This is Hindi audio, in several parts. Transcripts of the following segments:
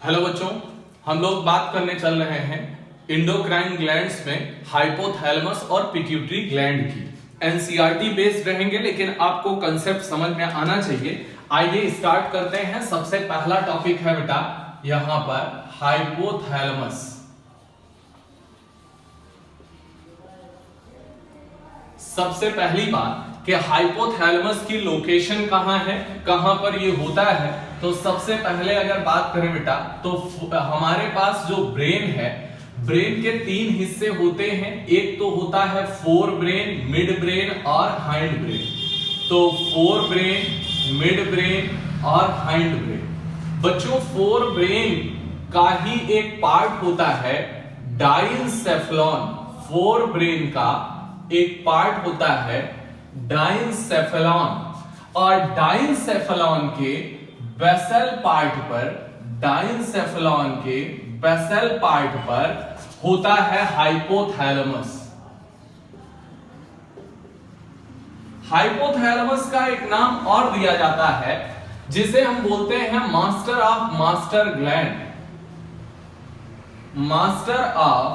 हेलो बच्चों, हम लोग बात करने चल रहे हैं इंडोक्राइन ग्लैंड्स में हाइपोथैलेमस और पिट्यूटरी ग्लैंड की। एनसीईआरटी बेस्ड रहेंगे, लेकिन आपको कंसेप्ट समझ में आना चाहिए। आइए स्टार्ट करते हैं। सबसे पहला टॉपिक है बेटा यहां पर हाइपोथैलेमस। सबसे पहली बात कि हाइपोथैलेमस की लोकेशन कहां है, कहां पर ये होता है। तो सबसे पहले अगर बात करें बेटा तो हमारे पास जो ब्रेन है, ब्रेन के तीन हिस्से होते हैं। एक तो होता है फोर ब्रेन, मिड ब्रेन और हाइंड ब्रेन। तो फोर ब्रेन, मिड ब्रेन और हाइंड ब्रेन। बच्चों, फोर ब्रेन का ही एक पार्ट होता है डाइनसेफेलॉन। फोर ब्रेन का एक पार्ट होता है डाइनसेफेलॉन, और डाइनसेफेलॉन के बेसल पार्ट पर, डाइनसेफेलॉन के बेसल पार्ट पर होता है हाइपोथैलेमस। हाइपोथैलेमस का एक नाम और दिया जाता है जिसे हम बोलते हैं master of master gland. Master of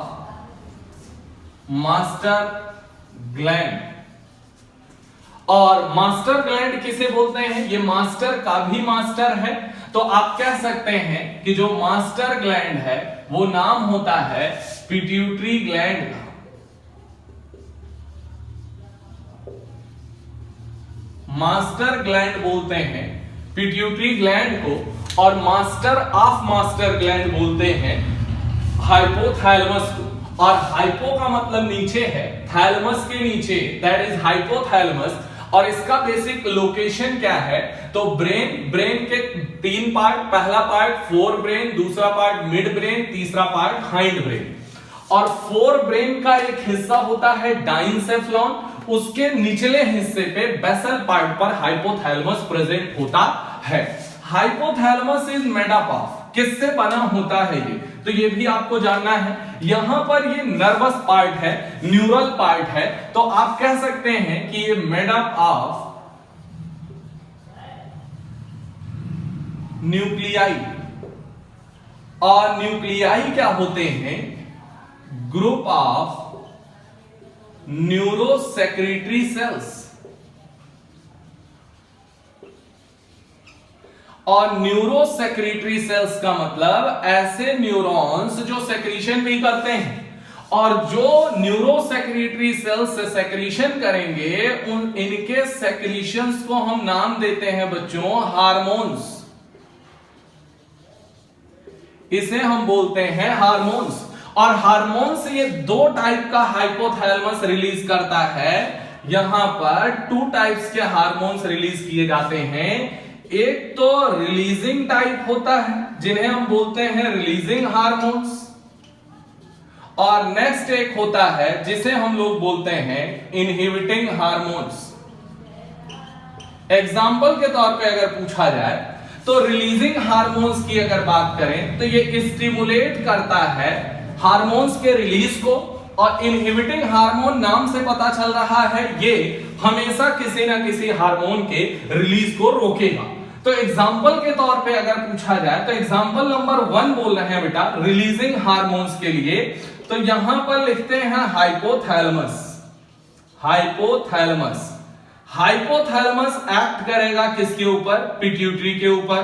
master gland. और मास्टर ग्लैंड किसे बोलते हैं? ये मास्टर का भी मास्टर है। तो आप कह सकते हैं कि जो मास्टर ग्लैंड है वो नाम होता है पिट्यूटरी ग्लैंड का। मास्टर ग्लैंड बोलते हैं पिट्यूटरी ग्लैंड को, और मास्टर ऑफ मास्टर ग्लैंड बोलते हैं हाइपोथैलेमस को। और हाइपो का मतलब नीचे है, थैलेमस के नीचे, दैट इज हाइपोथैलेमस। और इसका बेसिक लोकेशन क्या है? तो ब्रेन के तीन पार्ट, पहला पार्ट फोर ब्रेन, दूसरा पार्ट मिड ब्रेन, तीसरा पार्ट हाइंड ब्रेन। और फोर ब्रेन का एक हिस्सा होता है डाइनसेफेलॉन, उसके निचले हिस्से पे बेसल पार्ट पर हाइपोथैलेमस प्रेजेंट होता है। Hypothalamus is made up of, किससे बना होता है ये? तो ये भी आपको जानना है। यहां पर ये नर्वस पार्ट है, न्यूरल पार्ट है। तो आप कह सकते हैं कि ये मेड अप ऑफ न्यूक्लियाई। और न्यूक्लियाई क्या होते हैं? Group of neurosecretory cells. और न्यूरोसेक्रेटरी सेल्स का मतलब ऐसे न्यूरॉन्स जो सेक्रीशन भी करते हैं। और जो न्यूरोसेक्रेटरी सेल्स से सेक्रीशन करेंगे इनके सेक्रीशंस को हम नाम देते हैं बच्चों हार्मोन्स। इसे हम बोलते हैं हार्मोन्स। और हार्मोन्स ये दो टाइप का हाइपोथैलेमस रिलीज करता है। यहां पर टू टाइप्स के हार्मोन्स रिलीज किए जाते हैं। एक तो रिलीजिंग टाइप होता है जिन्हें हम बोलते हैं रिलीजिंग हार्मोन्स, और नेक्स्ट एक होता है जिसे हम लोग बोलते हैं इनहिबिटिंग हार्मोन्स। एग्जाम्पल के तौर पे अगर पूछा जाए तो रिलीजिंग हार्मोन्स की अगर बात करें तो ये स्टिमुलेट करता है हार्मोन्स के रिलीज को, और इनहिबिटिंग हार्मोन नाम से पता चल रहा है ये हमेशा किसी ना किसी हार्मोन के रिलीज को रोकेगा। तो एग्जाम्पल के तौर पे अगर पूछा जाए तो एग्जाम्पल नंबर 1 बोल रहे हैं बेटा रिलीजिंग हार्मोन्स के लिए। तो यहां पर लिखते हैं हाइपोथैलेमस। हाइपोथैलेमस हाइपोथैलेमस एक्ट करेगा किसके ऊपर? पिट्यूटरी के ऊपर।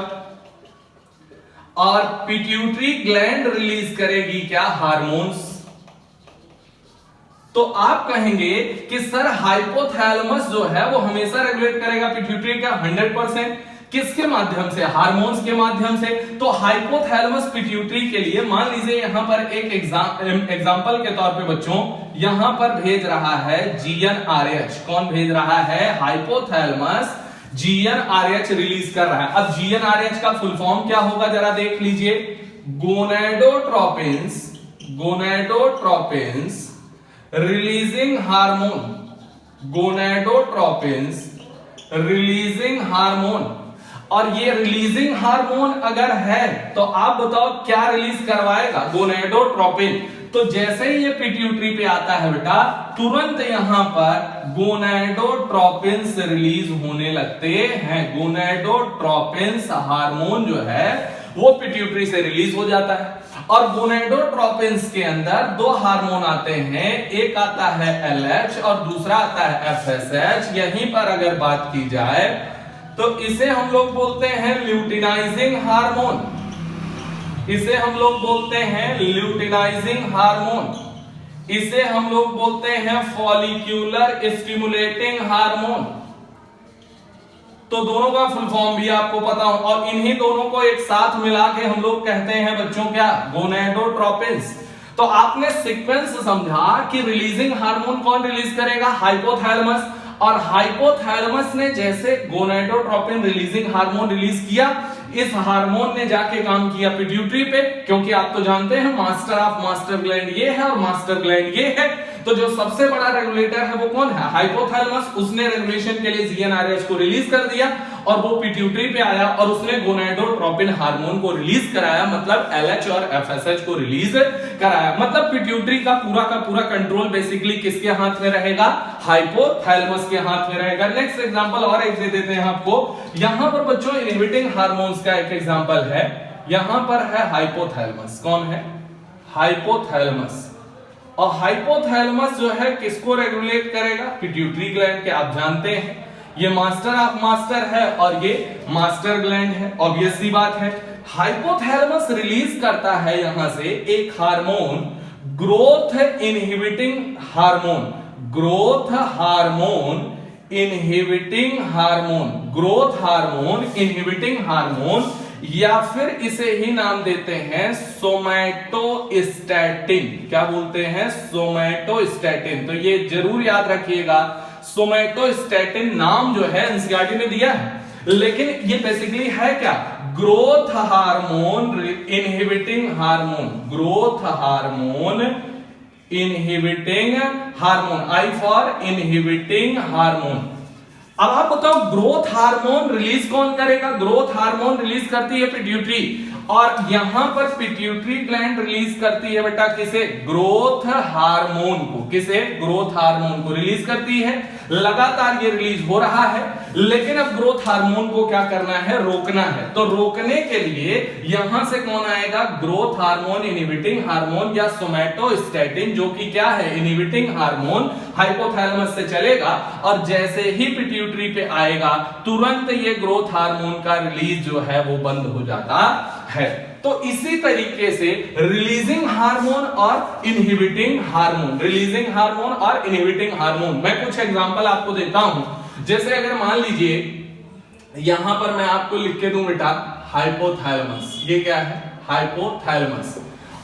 और पिट्यूटरी ग्लैंड रिलीज करेगी क्या? हार्मोन्स। तो आप कहेंगे कि सर हाइपोथैलेमस जो है वो हमेशा रेगुलेट करेगा पिट्यूटरी का 100%। किसके माध्यम से? हार्मोन्स के माध्यम से। तो हाइपोथैलेमस पिट्यूटरी के लिए मान लीजिए यहां पर एक एग्जांपल के तौर पे बच्चों यहां पर भेज रहा है GnRH। कौन भेज रहा है? हाइपोथैलेमस GnRH रिलीज कर रहा है। अब GnRH का फुल फॉर्म क्या होगा जरा देख लीजिए। गोनेडोट्रोपिन्स, गोनेडोट्रोपिन्स रिलीजिंग हार्मोन, गोनेडोट्रोपिन्स रिलीजिंग हार्मोन। और ये रिलीजिंग हार्मोन अगर है तो आप बताओ क्या रिलीज करवाएगा? गोनेडोट्रोपिन। तो जैसे ही ये पिट्यूटरी पे आता है बेटा तुरंत यहां पर गोनेडोट्रोपिन्स रिलीज होने लगते हैं। गोनेडोट्रोपिन्स हार्मोन जो है वो पिट्यूटरी से रिलीज हो जाता है। और गोनेडोट्रोपिन्स के अंदर दो हार्मोन आते हैं, एक आता है LH और दूसरा आता है FSH। यहीं पर अगर बात की जाए तो इसे हम लोग बोलते हैं ल्यूटिनाइजिंग हार्मोन, इसे हम लोग बोलते हैं ल्यूटिनाइजिंग हार्मोन, इसे हम लोग बोलते हैं फॉलिक्यूलर स्टिमुलेटिंग हार्मोन। तो दोनों का फुल फॉर्म भी आपको पता हो, और इन्हीं दोनों को एक साथ मिला के हम लोग कहते हैं बच्चों क्या, गोनेडोट्रोपिन्स। तो आपने सीक्वेंस समझा कि रिलीजिंग हार्मोन कौन रिलीज करेगा, हाइपोथैलेमस, और हाइपोथैलेमस ने जैसे गोनेडोट्रोपिन रिलीजिंग हार्मोन रिलीज किया, इस हार्मोन ने जाके काम किया पिट्यूटरी पे, क्योंकि आप तो जानते हैं मास्टर ऑफ मास्टर ग्लैंड ये है और मास्टर ग्लैंड ये है। तो जो सबसे बड़ा रेगुलेटर है वो कौन है, हाइपोथैलेमस। उसने रेगुलेशन के लिए GnRH को रिलीज कर दिया और वो पिट्यूटरी पे आया और उसने गोनेडोट्रोपिन हार्मोन को रिलीज कराया, मतलब LH और FSH को रिलीज कराया। मतलब पिट्यूटरी का पूरा कंट्रोल बेसिकली किसके हाथ में रहेगा, हाइपोथैलेमस के हाथ में रहेगा। नेक्स्ट एग्जांपल और एक दे देते हैं आपको। यहां पर बच्चों इनहिबिटिंग हार्मोन्स का एक एग्जांपल है, यहां पर है हाइपोथैलेमस। कौन है, हाइपोथैलेमस। और हाइपोथैलेमस जो है किसको रेगुलेट करेगा, पिट्यूटरी ग्लैंड के। आप जानते हैं ये मास्टर ऑफ मास्टर है और ये मास्टर ग्लैंड है, ऑब्वियस सी बात है। हाइपोथैलेमस रिलीज करता है यहां से एक hormone, growth inhibiting hormone, growth hormone inhibiting hormone, growth hormone inhibiting hormone, या फिर इसे ही नाम देते हैं सोमैटोस्टैटिन। क्या बोलते हैं, सोमैटोस्टैटिन। तो ये जरूर याद रखिएगा, सोमैटोस्टैटिन नाम जो है एनसीईआरटी में दिया है, लेकिन ये बेसिकली है क्या, growth hormone inhibiting hormone, growth hormone inhibiting hormone, I for inhibiting hormone. अब आप बताओ ग्रोथ हार्मोन रिलीज कौन करेगा, ग्रोथ हार्मोन रिलीज करती है पिट्यूटरी, और यहां पर पिट्यूटरी ग्लैंड रिलीज करती है बेटा किसे, ग्रोथ हार्मोन को। किसे, ग्रोथ हार्मोन को रिलीज करती है। लगातार ये रिलीज हो रहा है, लेकिन अब ग्रोथ हार्मोन को क्या करना है, रोकना है। तो रोकने के लिए यहां से कौन आएगा, ग्रोथ हार्मोन इनहिबिटिंग हार्मोन या सोमैटोस्टैटिन, जो कि क्या है, इनहिबिटिंग हार्मोन। हाइपोथैलेमस से चलेगा और जैसे ही पिट्यूटरी पे आएगा तुरंत ये ग्रोथ हार्मोन का रिलीज जो है वो बंद हो जाता है। तो इसी तरीके से रिलीजिंग हार्मोन और इनहिबिटिंग हार्मोन, रिलीजिंग हार्मोन और इनहिबिटिंग हार्मोन, मैं कुछ एग्जांपल आपको देता हूं। जैसे अगर मान लीजिए यहां पर मैं आपको लिख के दूं बेटा हाइपोथैलेमस, ये क्या है, हाइपोथैलेमस,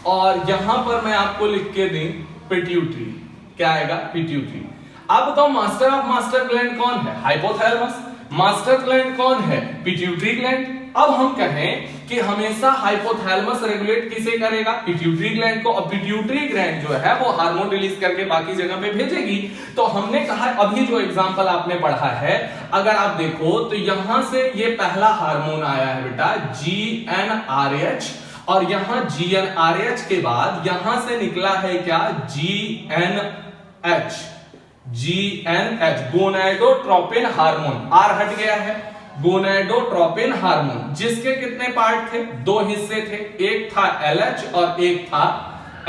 और यहां पर मैं आपको लिख के दूं पिट्यूटरी, क्या आएगा, पिट्यूटरी। अब बताओ मास्टर ऑफ मास्टर ग्लैंड कौन है, हाइपोथैलेमस। मास्टर ग्लैंड कौन है, पिट्यूटरी ग्लैंड। अब हम कहें कि हमेशा हाइपोथैलेमस रेगुलेट किसे करेगा, पिट्यूटरी ग्लैंड को, और पिट्यूटरी ग्लैंड जो है वो हार्मोन रिलीज करके बाकी जगह पे भेजेगी। तो हमने कहा अभी जो एग्जांपल आपने पढ़ा है, अगर आप देखो तो यहां से ये पहला हार्मोन आया है बेटा GnRH, और यहां GnRH के बाद यहां से निकला है क्या, GnH, GnH, गोनेडोट्रोपिन हार्मोन। आर हट गया है, गोनेडोट्रोपिन हार्मोन, जिसके कितने पार्ट थे, दो हिस्से थे, एक था LH और एक था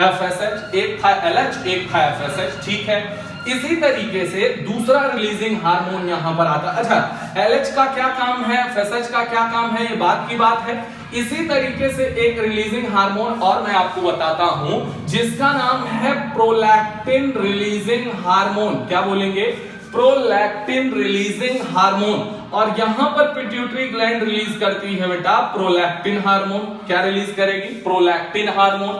FSH, एक था LH एक था FSH, ठीक है। इसी तरीके से दूसरा रिलीजिंग हार्मोन यहां पर आता है। अच्छा, LH का क्या काम है, FSH का क्या काम है, ये बात की बात है। इसी तरीके से एक रिलीजिंग हार्मोन और मैं आपको बताता हूं, जिसका नाम है प्रोलैक्टिन रिलीजिंग हार्मोन। क्या बोलेंगे, प्रोलैक्टिन रिलीजिंग हार्मोन। और यहां पर पिट्यूटरी ग्लैंड रिलीज करती है बेटा प्रोलैक्टिन हार्मोन। क्या रिलीज करेगी, प्रोलैक्टिन हार्मोन।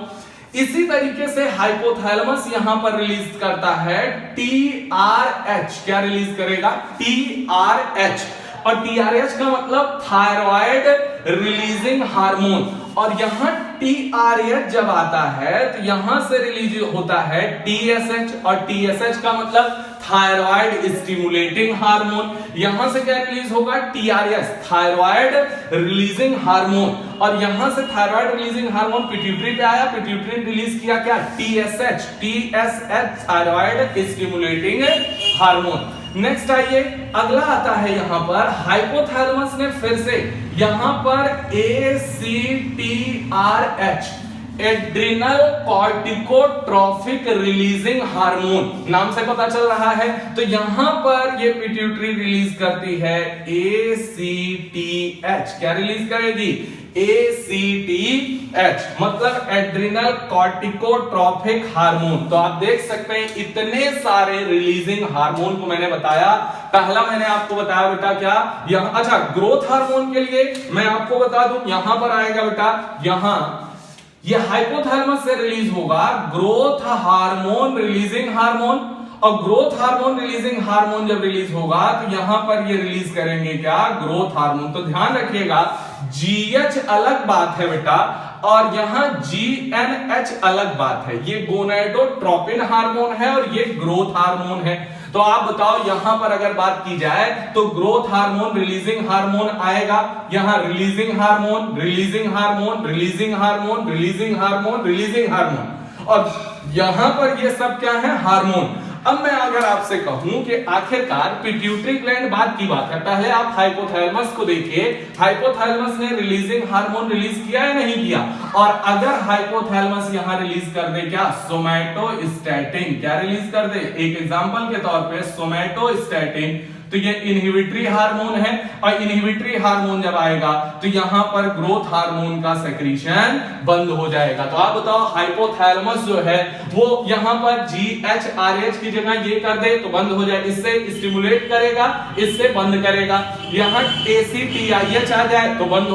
इसी तरीके से हाइपोथैलेमस यहां पर रिलीज करता है TRH। क्या रिलीज करेगा, TRH, और TRH का मतलब थायराइड रिलीजिंग हार्मोन। और यहां TRH जब आता है तो यहां से रिलीज होता है TSH, और TSH का मतलब थायराइड स्टिमुलेटिंग हार्मोन। यहां से क्या रिलीज होगा, TRS, थायराइड रिलीजिंग हार्मोन। और यहां से थायराइड रिलीजिंग हार्मोन पिट्यूटरी पे आया, पिट्यूटरी रिलीज किया क्या, TSH, thyroid stimulating hormone. Next आइए, अगला आता है यहां पर हाइपोथैलेमस ने फिर से यहां पर ACTRH एड्रिनल कॉर्टिकोट्रॉफिक रिलीजिंग हार्मोन नाम से पता चल रहा है। तो यहां पर ये पिट्यूटरी रिलीज करती है ACTH। क्या रिलीज करेगी? ACTH मतलब एड्रिनल कॉर्टिकोट्रॉफिक हार्मोन। तो आप देख सकते हैं इतने सारे रिलीजिंग हार्मोन को मैंने बताया। पहला मैंने आपको बताया बेटा क्या, यहां अच्छा ग्रोथ हार्मोन के लिए मैं आपको बता दूं, यहां पर आएगा बेटा, यहां ये हाइपोथैलेमस से रिलीज होगा ग्रोथ हार्मोन रिलीजिंग हार्मोन। और ग्रोथ हार्मोन रिलीजिंग हार्मोन जब रिलीज होगा तो यहां पर ये रिलीज करेंगे क्या? Growth hormone. तो ध्यान रखिएगा GH अलग बात है बेटा और यहां GNH अलग बात है। ये गोनाडोट्रोपिन हार्मोन है और ये ग्रोथ हार्मोन है। तो आप बताओ यहां पर अगर बात की जाए तो ग्रोथ हार्मोन रिलीजिंग हार्मोन आएगा, यहां releasing hormone releasing hormone releasing hormone releasing hormone releasing hormone, और यहां पर ये सब क्या है? हार्मोन। अब मैं अगर आपसे कहूं कि आखिरकार पिट्यूटरी ग्लैंड बात की बात है, पहले आप हाइपोथैलेमस को देखिए, हाइपोथैलेमस ने रिलीजिंग हार्मोन रिलीज किया या नहीं किया? और अगर हाइपोथैलेमस यहां रिलीज कर दे क्या? सोमैटोस्टैटिन। क्या रिलीज कर दे? एक एग्जांपल के तौर पे सोमैटोस्टैटिन। तो ये इनहिबिटरी हार्मोन है और इनहिबिटरी हार्मोन जब आएगा तो यहां पर ग्रोथ हार्मोन का सेक्रीशन बंद हो जाएगा। तो आप बताओ हाइपोथैलेमस जो है वो यहां पर GHRH की जगह ये कर दे तो बंद हो जाए, इससे स्टिमुलेट करेगा, इससे बंद करेगा। यहां ACTIH आ जाए तो बंद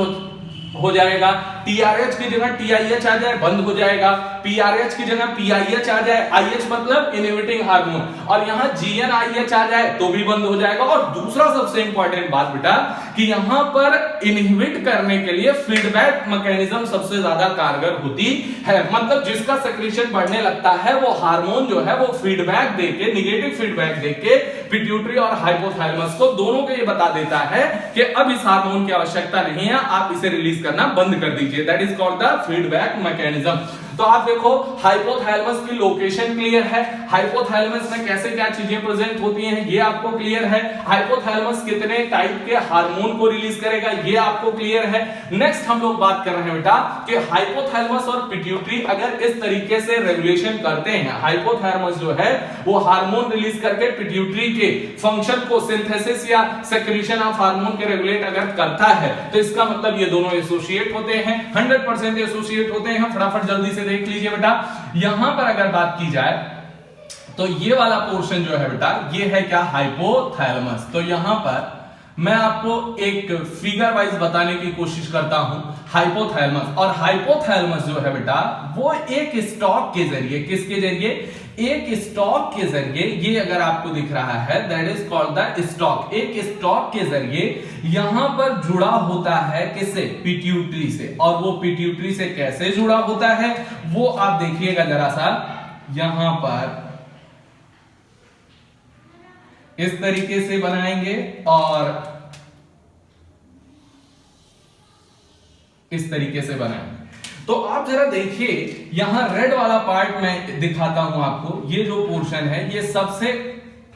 हो जाएगा, TRH की जगह TIH आ जाए बंद हो जाएगा, PRH की जगह PIH आ जाए, IH मतलब इनहिबिटिंग हार्मोन, और यहां GNIH आ जाए तो भी बंद हो जाएगा। और दूसरा सबसे इंपॉर्टेंट बात बेटा कि यहां पर इनहिबिट करने के लिए फीडबैक मैकेनिज्म सबसे ज्यादा कारगर होती है। मतलब जिसका सेक्रेशन बढ़ने लगता है वो हार्मोन जो है वो फीडबैक देके, निगेटिव फीडबैक देके पिट्यूटरी और हाइपोथैलेमस को दोनों को ये बता देता है कि अब इस हार्मोन की आवश्यकता नहीं है, आप इसे रिलीज करना बंद कर दीजिए। That is called the feedback mechanism. तो आप देखो हाइपोथैलेमस की लोकेशन क्लियर है, हाइपोथैलेमस में कैसे क्या चीजें प्रेजेंट होती हैं ये आपको क्लियर है, हाइपोथैलेमस कितने टाइप के हार्मोन को रिलीज करेगा ये आपको क्लियर है। नेक्स्ट हम लोग बात कर रहे हैं बेटा कि हाइपोथैलेमस और पिट्यूटरी अगर इस तरीके से रेगुलेशन करते हैं, हाइपोथैलेमस जो है वो हार्मोन रिलीज करके पिट्यूटरी के फंक्शन को, सिंथेसिस या सेक्रेशन ऑफ हार्मोन के रेगुलेट अगर करता है तो इसका मतलब ये दोनों एसोसिएट होते हैं, 100% एसोसिएट होते हैं। फटाफट जल्दी से देख लीजिए बेटा, यहां पर अगर बात की जाए तो ये वाला पोर्शन जो है बेटा ये है क्या? हाइपोथैलेमस। तो यहां पर मैं आपको एक फिगर वाइज बताने की कोशिश करता हूं हाइपोथैलेमस। और हाइपोथैलेमस जो है बेटा वो एक स्टॉक के जरिए, किसके जरिए? एक स्टॉक के जरिए, ये अगर आपको दिख रहा है that is called the stock. एक स्टॉक के जरिए यहां पर जुड़ा होता है किससे? पिट्यूटरी से। और वो पिट्यूटरी से कैसे जुड़ा होता है वो आप देखिएगा जरा सा, यहां पर इस तरीके से बनाएंगे और इस तरीके से बनाएंगे। तो आप जरा देखिए यहां रेड वाला पार्ट मैं दिखाता हूं आपको, ये जो पोर्शन है ये सबसे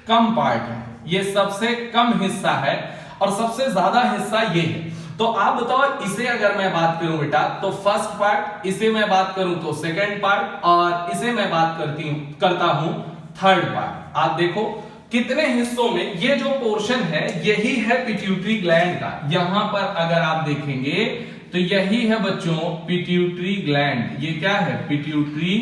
कम पार्ट है, ये सबसे कम हिस्सा है और सबसे ज्यादा हिस्सा ये है। तो आप बताओ इसे अगर मैं बात करूं बेटा तो फर्स्ट पार्ट, इसे मैं बात करूं तो सेकंड पार्ट, और इसे मैं बात करता हूं थर्ड पार्ट। आप देखो कितने हिस्सों में ये जो पोर्शन है यही है पिट्यूटरी ग्लैंड का। यहां पर अगर आप देखेंगे तो यही है बच्चों पिट्यूटरी ग्लैंड। ये क्या है? Pituitary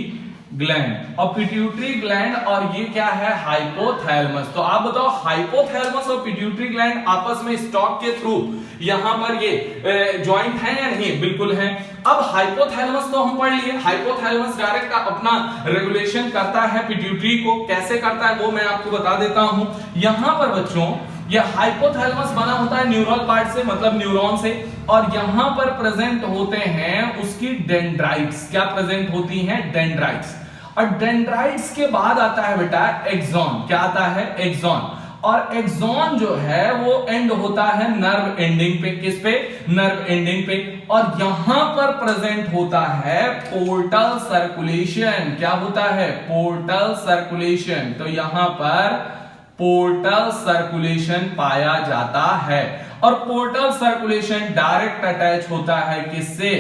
gland. और पिट्यूटरी ग्लैंड और ये क्या है? हाइपोथैलेमस। तो आप बताओ हाइपोथैलेमस और पिट्यूटरी ग्लैंड आपस में स्टॉक के थ्रू यहां पर ये ज्वाइंट है या नहीं? बिल्कुल है। अब हाइपोथैलेमस तो हम पढ़ लिए, हाइपोथैलेमस डायरेक्ट अपना रेगुलेशन करता है पिट्यूटरी को, कैसे करता है वो मैं आपको बता देता हूं। यहां पर बच्चों ये हाइपोथैलेमस बना होता है न्यूरल पार्ट से, मतलब न्यूरॉन से, और यहां पर प्रेजेंट होते हैं उसकी डेंड्राइट्स। क्या प्रेजेंट होती हैं? डेंड्राइट्स। और डेंड्राइट्स के बाद आता है बेटा एक्सॉन। क्या आता है? एक्सॉन। और एक्सॉन जो है वो एंड होता है नर्व एंडिंग पे। किस पे? नर्व एंडिंग पे। और यहां पर प्रेजेंट होता है पोर्टल सर्कुलेशन। क्या होता है? Portal circulation. तो यहां पर पोर्टल सर्कुलेशन पाया जाता है। और पोर्टल सर्कुलेशन डायरेक्ट अटैच होता है किससे?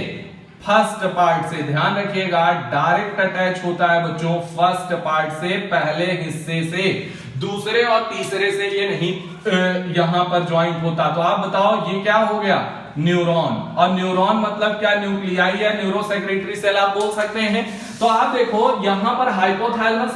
फर्स्ट पार्ट से। ध्यान रखिएगा, डायरेक्ट अटैच होता है बच्चों फर्स्ट पार्ट से, पहले हिस्से से। दूसरे और तीसरे से ये नहीं यहां पर ज्वाइंट होता। तो आप बताओ ये क्या हो गया? न्यूरॉन। और न्यूरॉन मतलब क्या? न्यूक्लियाई या न्यूरोसेक्रेटरी सेल आप बोल सकते हैं। तो आप देखो यहां पर हाइपोथैलेमस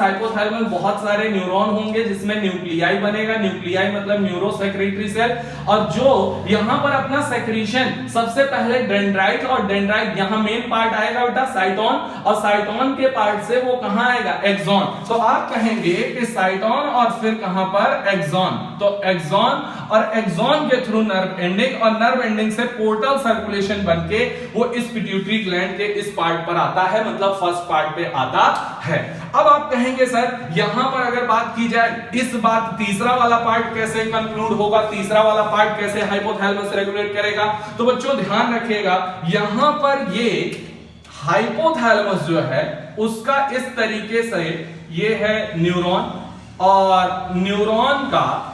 बहुत सारे न्यूरॉन होंगे जिसमें न्यूक्लियाई बनेगा। न्यूक्लियाई मतलब न्यूरोसेक्रेटरी सेल। और जो यहां पर अपना सेक्रीशन सबसे पहले डेंड्राइट, और डेंड्राइट यहां मेन पार्ट आएगा बेटा साइटोन, और साइटोन के पार्ट से वो कहां आएगा? एक्सॉन। तो आप कहेंगे कि साइटोन और फिर कहां पर? एक्सॉन। तो एक्सॉन और एक्सॉन के थ्रू नर्व एंडिंग, और नर्व एंडिंग से पोर्टल सर्कुलेशन बनके वो इस पिट्यूटरी ग्लैंड के इस पार्ट पर आता है, मतलब फर्स्ट पार्ट पे आता है। अब आप कहेंगे सर यहां पर अगर बात की जाए इस बात तीसरा वाला पार्ट कैसे कंक्लूड होगा? तीसरा वाला पार्ट कैसे हाइपोथैलेमस रेगुलेट करेगा? तो बच्चों ध्यान रखिएगा, यहां पर ये हाइपोथैलेमस जो है उसका इस तरीके से ये है न्यूरॉन, और न्यूरॉन का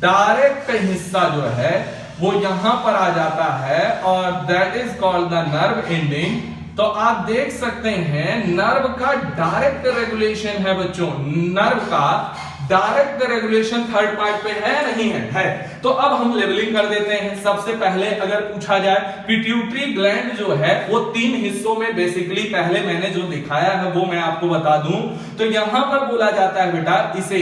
डायरेक्ट हिस्सा जो है वो यहां पर आ जाता है, और that is called the nerve ending. तो आप देख सकते हैं नर्व का डायरेक्ट रेगुलेशन है बच्चों, नर्व का डायरेक्ट रेगुलेशन थर्ड पार्ट पे है नहीं है? है। तो अब हम लेवलिंग कर देते हैं। सबसे पहले अगर पूछा जाए पिट्यूटरी ग्लैंड जो है वो 3 हिस्सों में बेसिकली, पहले मैंने जो दिखाया है वो मैं आपको बता दूं। तो यहां पर बोला जाता है बेटा इसे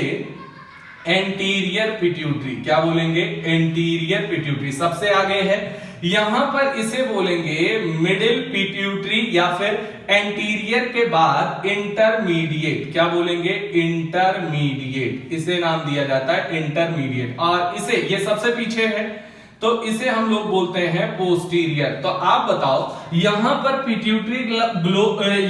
एंटीरियर पिट्यूटरी। क्या बोलेंगे? एंटीरियर पिट्यूटरी सबसे आगे है। यहां पर इसे बोलेंगे मिडिल पिट्यूटरी, या फिर एंटीरियर के बाद इंटरमीडिएट। क्या बोलेंगे? इंटरमीडिएट, इसे नाम दिया जाता है इंटरमीडिएट। और इसे, ये सबसे पीछे है तो इसे हम लोग बोलते हैं पोस्टीरियर। तो आप बताओ यहां पर ये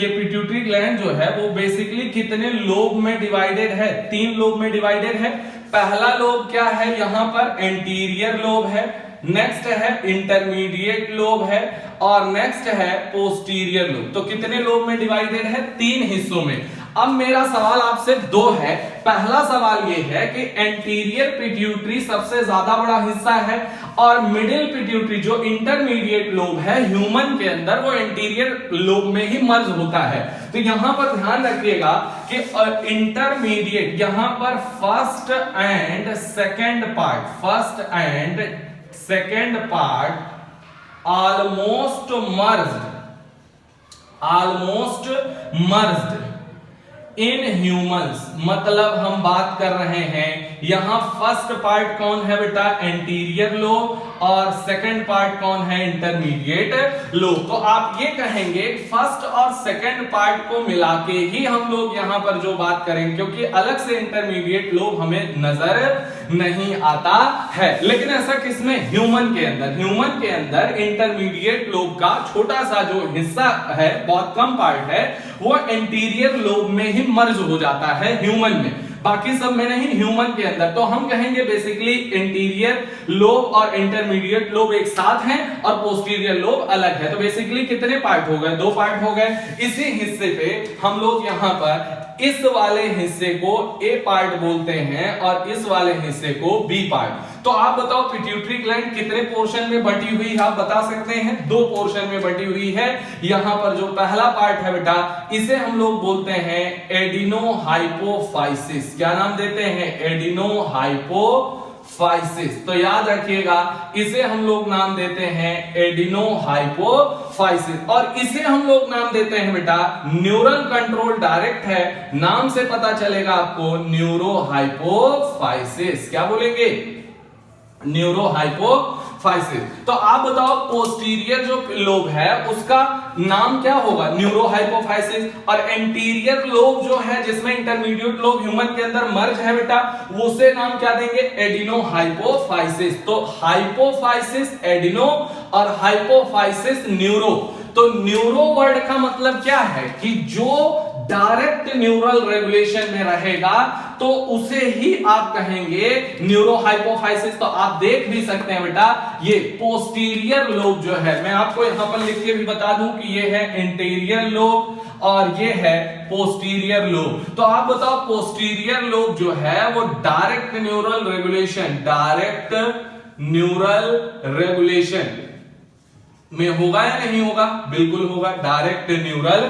पिट्यूटरी ग्लैंड जो है वो बेसिकली कितने लोब में डिवाइडेड है? 3 लोब में डिवाइडेड है। पहला लोब क्या है? यहां पर एंटीरियर लोब है, नेक्स्ट है इंटरमीडिएट लोब है, और नेक्स्ट है पोस्टीरियर लोब। तो कितने लोब में डिवाइडेड है? 3 हिस्सों में। अब मेरा सवाल आपसे 2 है। पहला सवाल ये है कि एंटीरियर पिट्यूटरी सबसे ज्यादा बड़ा हिस्सा है, और मिडिल पिट्यूटरी जो इंटरमीडिएट लोब है ह्यूमन के अंदर वो एंटीरियर लोब में ही मर्ज होता है। तो यहां पर ध्यान रखिएगा कि इंटरमीडिएट यहां पर first and second part almost merged in humans. मतलब हम बात कर रहे हैं यहां फर्स्ट पार्ट कौन है बेटा? एंटीरियर लोब, और सेकंड पार्ट कौन है? Intermediate lobe. तो आप ये कहेंगे फर्स्ट और सेकंड पार्ट को मिला के ही हम लोग यहां पर जो बात करेंगे, क्योंकि अलग से इंटरमीडिएट लोब हमें नजर नहीं आता है। लेकिन ऐसा किसमें? ह्यूमन के अंदर। ह्यूमन के अंदर इंटरमीडिएट लोब का छोटा सा जो हिस्सा है, बहुत कम पार्ट है, वो एंटीरियर लोब में ही मर्ज हो जाता है ह्यूमन में, बाकी सब में नहीं, ह्यूमन के अंदर। तो हम कहेंगे बेसिकली इंटीरियर लोब और इंटरमीडिएट लोब एक साथ हैं और पोस्टीरियर लोब अलग है। तो बेसिकली कितने पार्ट हो गए? 2 पार्ट हो गए। इसी हिस्से पे हम लोग यहां पर इस वाले हिस्से को ए पार्ट बोलते हैं और इस वाले हिस्से को बी पार्ट। तो आप बताओ पिट्यूटरी ग्लैंड कितने पोर्शन में बटी हुई है? आप बता सकते हैं 2 पोर्शन में बटी हुई है। यहां पर जो पहला पार्ट है बेटा इसे हम लोग बोलते हैं एडिनोहाइपोफाइसिस। क्या नाम देते हैं? एडिनोहाइपोफाइसिस। तो याद रखिएगा इसे हम लोग नाम देते हैं एडिनोहाइपोफाइसिस, और इसे हम लोग नाम देते हैं बेटा न्यूरल कंट्रोल डायरेक्ट है, नाम से पता चलेगा आपको न्यूरोहाइपोफाइसिस। क्या बोलेंगे? न्यूरोहाइपोफाइसिस। तो आप बताओ पोस्टीरियर जो लोब है उसका नाम क्या होगा? न्यूरोहाइपोफाइसिस। और एंटीरियर लोब जो है जिसमें इंटरमीडिएट लोब ह्यूमन के अंदर मर्ज है बेटा, उसे नाम क्या देंगे? एडिनोहाइपोफाइसिस। तो हाइपोफाइसिस एडिनो और हाइपोफाइसिस न्यूरो। तो न्यूरो वर्ड का मतलब क्या है कि जो डायरेक्ट न्यूरल रेगुलेशन में रहेगा तो उसे ही आप कहेंगे न्यूरोहाइपोफाइसिस। तो आप देख भी सकते हैं बेटा ये पोस्टीरियर लोब जो है, मैं आपको यहां पर लिख के भी बता दूं कि ये है इंटीरियर लोब और ये है पोस्टीरियर लोब। तो आप बताओ पोस्टीरियर लोब जो है वो direct neural regulation neural regulation में होगा या नहीं होगा? बिल्कुल होगा, डायरेक्ट न्यूरल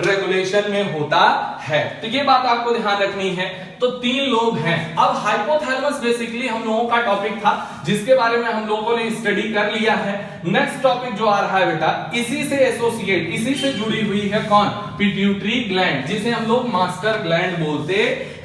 रेगुलेशन में होता है। तो ये बात आपको ध्यान रखनी है। तो 3 लोब हैं। अब हाइपोथैलेमस बेसिकली हम लोगों का टॉपिक था जिसके बारे में हम लोगों ने स्टडी कर लिया है। नेक्स्ट टॉपिक जो आ रहा है बेटा, इसी से एसोसिएट, इसी से जुड़ी हुई है कौन? पिट्यूटरी ग्लैंड, जिसे हम लोग मास्टर ग्लैंड बोलते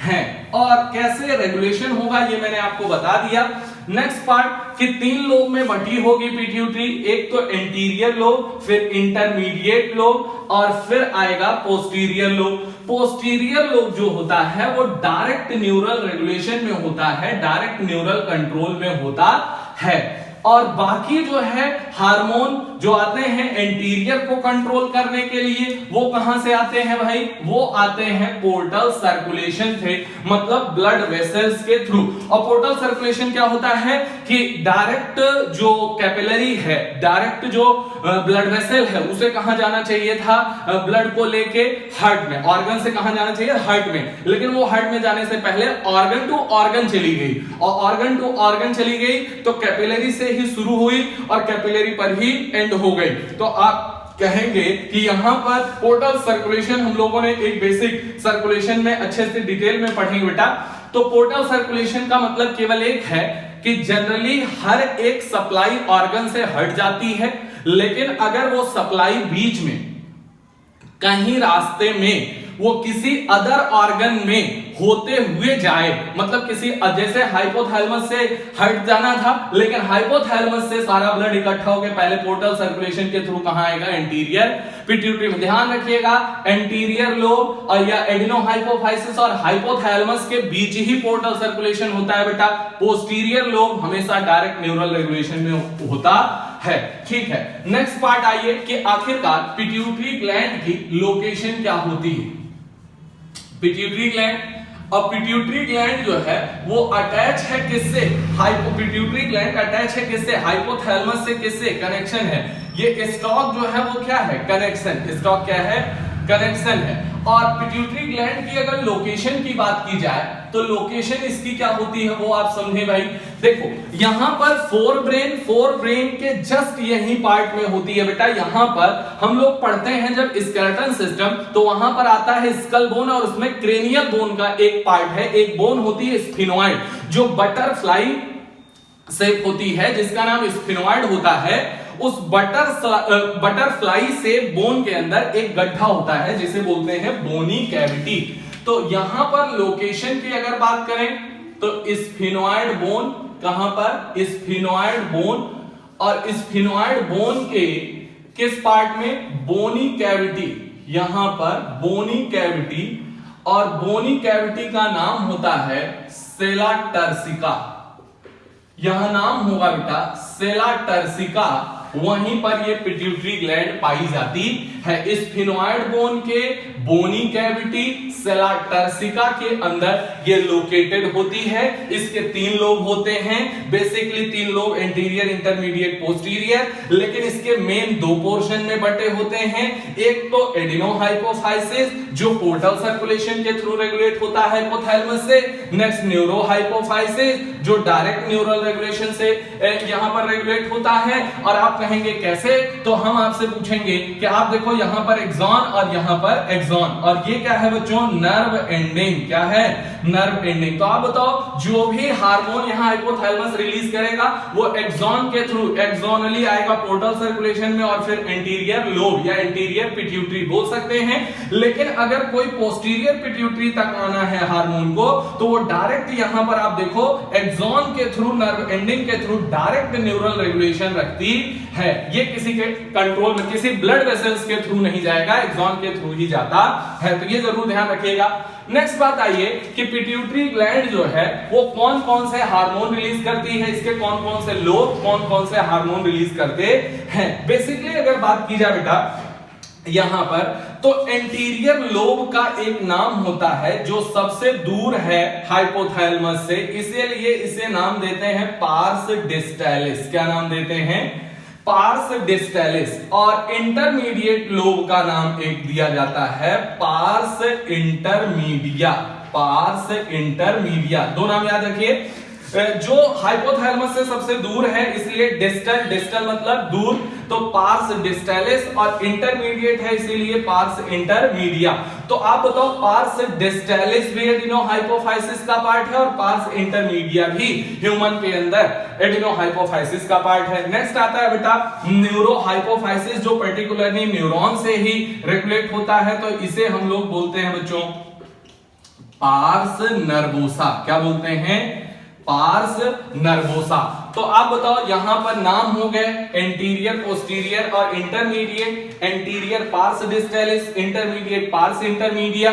हैं। और कैसे रेगुलेशन होगा ये मैंने आपको बता दिया। नेक्स्ट पार्ट कि 3 लोब में बटी होगी पिट्यूटरी, एक तो एंटीरियर लोब, फिर इंटरमीडिएट लोब और फिर आएगा पोस्टीरियर लोब। पोस्टीरियर लोब जो होता है वो डायरेक्ट न्यूरल रेगुलेशन में होता है, डायरेक्ट न्यूरल कंट्रोल में होता है। और बाकी जो है हार्मोन जो आते हैं एंटीरियर को कंट्रोल करने के लिए, वो कहां से आते हैं भाई? वो आते हैं पोर्टल सर्कुलेशन से, मतलब ब्लड वेसल्स के थ्रू। और पोर्टल सर्कुलेशन क्या होता है कि डायरेक्ट जो कैपिलरी है, डायरेक्ट जो ब्लड वेसल है, उसे कहां जाना चाहिए था? ब्लड को लेके हार्ट में। ऑर्गन से कहां जाना चाहिए? हार्ट में। लेकिन वो हार्ट में जाने से पहले ऑर्गन टू ऑर्गन चली गई, और ऑर्गन टू ऑर्गन चली गई तो कैपिलरी से ही शुरू हुई और कैपिलरी पर ही एंड हो गई। तो आप कहेंगे कि यहां पर पोर्टल सर्कुलेशन हम लोगों ने एक बेसिक सर्कुलेशन में अच्छे से डिटेल में पढ़ेंगे बेटा। तो पोर्टल सर्कुलेशन का मतलब केवल एक है कि जनरली हर एक सप्लाई ऑर्गन से हट जाती है, लेकिन अगर वो सप्लाई बीच में कहीं रास्ते में वो किसी अदर ऑर्गन में होते हुए जाए, मतलब किसी जैसे हाइपोथैलेमस से हट जाना था, लेकिन हाइपोथैलेमस से सारा ब्लड इकट्ठा होकर पहले पोर्टल सर्कुलेशन के थ्रू कहां आएगा? एंटीरियर पिट्यूटरी में। ध्यान रखिएगा, एंटीरियर लोब और या एडिनोहाइपोफाइसिस और हाइपोथैलेमस के बीच ही पोर्टल सर्कुलेशन होता है बेटा। पोस्टीरियर लोब हमेशा डायरेक्ट न्यूरल रेगुलेशन में होता है। ठीक है, नेक्स्ट पार्ट आइए कि आखिरकार पिट्यूटरी ग्लैंड की लोकेशन क्या होती है। पिट्यूटरी ग्लैंड, और पिट्यूटरी ग्लैंड जो है वो अटैच है किससे? पिट्यूटरी ग्लैंड अटैच है किससे? हाइपोथैलेमस से। किससे कनेक्शन है? ये स्टॉक जो है वो क्या है? कनेक्शन। स्टॉक क्या है? कनेक्शन है। और पिट्यूटरी ग्लैंड की अगर लोकेशन की बात की जाए तो लोकेशन इसकी क्या होती है वो आप समझे भाई। देखो यहां पर फोर ब्रेन के जस्ट यही पार्ट में होती है बेटा। यहां पर हम लोग पढ़ते हैं जब स्केलेटन सिस्टम, तो वहां पर आता है स्कल बोन और उसमें क्रेनियल बोन का एक पार्ट है, एक बोन होती है स्फिनोइड, जो बटरफ्लाई शेप होती है, जिसका नाम स्फिनोइड होता है। उस बटरफ्लाई से बोन के अंदर एक गड्ढा होता है जिसे बोलते हैं बोनी कैविटी। तो यहां पर लोकेशन की अगर बात करें तो स्फिनोइड बोन कहां पर? स्फिनोइड बोन, और स्फिनोइड बोन के किस पार्ट में? बोनी कैविटी। यहां पर बोनी कैविटी, और बोनी कैविटी का नाम होता है सेला टर्सिका। यह नाम होगा बेटा सेला टर्सिका। वहीं पर ये पिट्यूटरी ग्लैंड पाई जाती है। स्फिनोइड बोन के बोनी कैविटी सेला टर्सिका के अंदर ये लोकेटेड होती है। इसके 3 लोब होते हैं, basically 3 lobe, anterior, intermediate, posterior. लेकिन इसके मेन 2 पोर्शन में बटे होते हैं। एक तो एडिनोहाइपोफाइसिस जो पोर्टल सर्कुलेशन के थ्रू रेगुलेट होता है हाइपोथैलेमस से। नेक्स्ट न्यूरोहाइपोफाइसिस जो डायरेक्ट न्यूरल रेगुलेशन से यहां पर रेगुलेट होता है। और आप कहेंगे कैसे? तो हम आपसे पूछेंगे कि आप देखो यहां पर एक्सॉन और यहां पर एक्सॉन, और ये क्या है बच्चों? Nerve ending. क्या है? Nerve ending. तो आप बताओ जो भी हार्मोन यहां हाइपोथैलेमस रिलीज करेगा वो एक्सॉन के थ्रू एक्सॉनली आएगा पोर्टल सर्कुलेशन में, और फिर एंटीरियर लोब या एंटीरियर पिट्यूटरी बोल सकते हैं। लेकिन अगर कोई पोस्टीरियर पिट्यूटरी तक आना है हार्मोन को तो वो डायरेक्ट यहां पर आप देखो एक्सॉन के थ्रू, नर्व एंडिंग के थ्रू डायरेक्ट न्यूरल रेगुलेशन रखती है। ये किसी के कंट्रोल में, किसी ब्लड वेसल्स के थ्रू नहीं जाएगा, एक्सॉन के थ्रू ही जाता है। तो ये जरूर ध्यान रखिएगा। नेक्स्ट बात आइए कि पिट्यूटरी ग्लैंड जो है वो कौन कौन से हार्मोन रिलीज करती है, इसके कौन कौन से लोब कौन कौन से हार्मोन रिलीज करते हैं। बेसिकली अगर बात की जाए बेटा यहां पर, तो एंटीरियर लोब का एक नाम होता है जो सबसे दूर है हाइपोथैलेमस से, इसीलिए इसे नाम देते हैं पार्स डिस्टैलिस। क्या नाम देते हैं? पार्स डिस्टैलिस। और इंटरमीडिएट लोब का नाम एक दिया जाता है पार्स इंटरमीडिया। पार्स इंटरमीडिया, 2 नाम याद रखिए। जो हाइपोथैलेमस से सबसे दूर है इसलिए डिस्टल, डिस्टल मतलब दूर, तो पार्स डिस्टैलिस, और इंटरमीडिएट है इसीलिए पार्स इंटरमीडिया। तो आप बताओ पार्स डिस्टैलिस भी एडिनोहाइपोफाइसिस का पार्ट है और पार्स इंटरमीडिया भी ह्यूमन के अंदर एडिनोहाइपोफाइसिस का पार्ट है। नेक्स्ट आता है बेटा न्यूरोहाइपोफाइसिस, जो पर्टिकुलरली न्यूरॉन से ही रेगुलेट होता है, तो इसे हम लोग बोलते हैं बच्चों पार्स नर्वोसा। क्या बोलते हैं? Pars nervosa. तो आप बताओ यहां पर नाम हो गए एंटीरियर, पोस्टीरियर और intermediate. Anterior pars distalis, intermediate pars intermedia,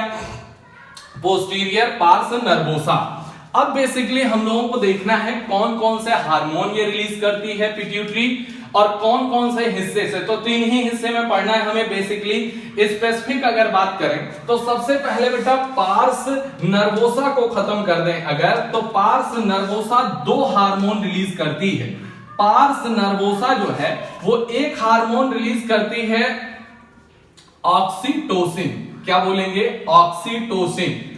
posterior pars nervosa. अब बेसिकली हम लोगों को देखना है कौन कौन से हार्मोन ये रिलीज करती है पिट्यूटरी, और कौन कौन से हिस्से से। तो तीन ही हिस्से में पढ़ना है हमें बेसिकली। स्पेसिफिक अगर बात करें तो सबसे पहले बेटा पार्स नर्वोसा को खत्म कर दें अगर, तो पार्स नर्वोसा दो हार्मोन रिलीज करती है। पार्स नर्वोसा जो है वो एक हार्मोन रिलीज करती है ऑक्सीटोसिन। क्या बोलेंगे? ऑक्सीटोसिन।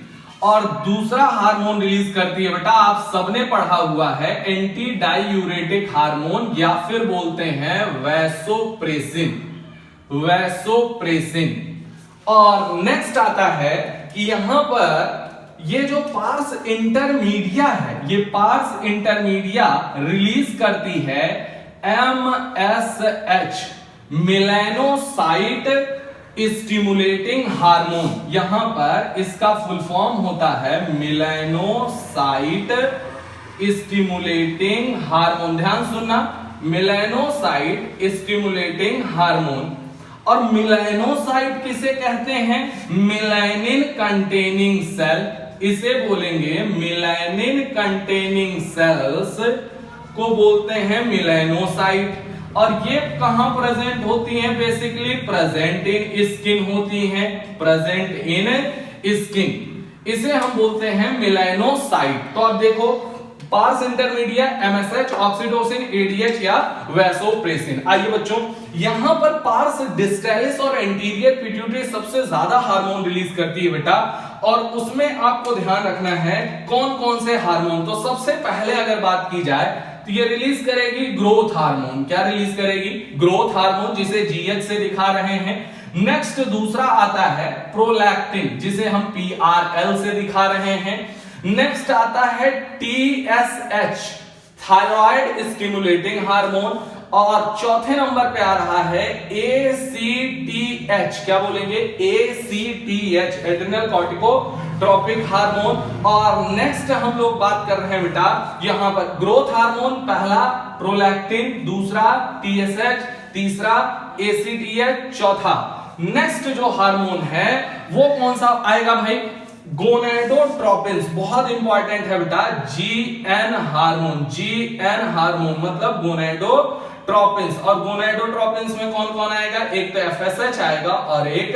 और दूसरा हार्मोन रिलीज करती है बेटा, आप सबने पढ़ा हुआ है, एंटी डायूरेटिक हार्मोन या फिर बोलते हैं वैसोप्रेसिन। वैसोप्रेसिन। और नेक्स्ट आता है कि यहां पर ये जो पार्स इंटरमीडिया है, ये पार्स इंटरमीडिया रिलीज करती है MSH, मेलानोसाइट स्टिमुलेटिंग हार्मोन। यहां पर इसका फुल फॉर्म होता है मेलानोसाइट स्टिमुलेटिंग हार्मोन। ध्यान सुनना, मेलानोसाइट स्टिमुलेटिंग हार्मोन। और मेलानोसाइट किसे कहते हैं? मेलानिन कंटेनिंग सेल, इसे बोलेंगे मेलानिन कंटेनिंग सेल्स को बोलते हैं मेलानोसाइट। और ये कहां प्रेजेंट होती हैं? बेसिकली प्रेजेंट इन स्किन होती हैं, प्रेजेंट इन स्किन, इसे हम बोलते हैं मेलानोसाइट। तो अब देखो parse intermedia, MSH, oxytocin, ADH या वैसोप्रेसिन। आइए बच्चों यहां पर पार्स डिस्टैलिस और एंटीरियर पिट्यूटरी सबसे ज्यादा हार्मोन रिलीज करती है बेटा, और उसमें आपको ध्यान रखना है कौन कौन से हार्मोन। तो सबसे पहले अगर बात की जाए तो ये रिलीज करेगी ग्रोथ हार्मोन। क्या रिलीज करेगी? ग्रोथ हार्मोन, जिसे GH से दिखा रहे हैं। नेक्स्ट दूसरा आता है प्रोलैक्टिन, जिसे हम PRL से दिखा रहे हैं। नेक्स्ट आता है TSH, थायराइड स्टिमुलेटिंग हार्मोन। और चौथे नंबर पे आ रहा है ACTH। क्या बोलेंगे? ACTH, adrenal corticotropic hormone. और नेक्स्ट हम लोग बात कर रहे हैं बेटा यहां पर ग्रोथ हार्मोन, पहला प्रोलैक्टिन, दूसरा TSH, तीसरा ACTH, चौथा नेक्स्ट जो हार्मोन है वो कौन सा आएगा भाई? गोनेडोट्रोपिन्स। बहुत इंपॉर्टेंट है बेटा, GN हार्मोन। GN हार्मोन मतलब गोनेडोट्रोपिन्स। और गोनेडोट्रोपिन्स में कौन कौन आएगा? एक तो FSH आएगा और एक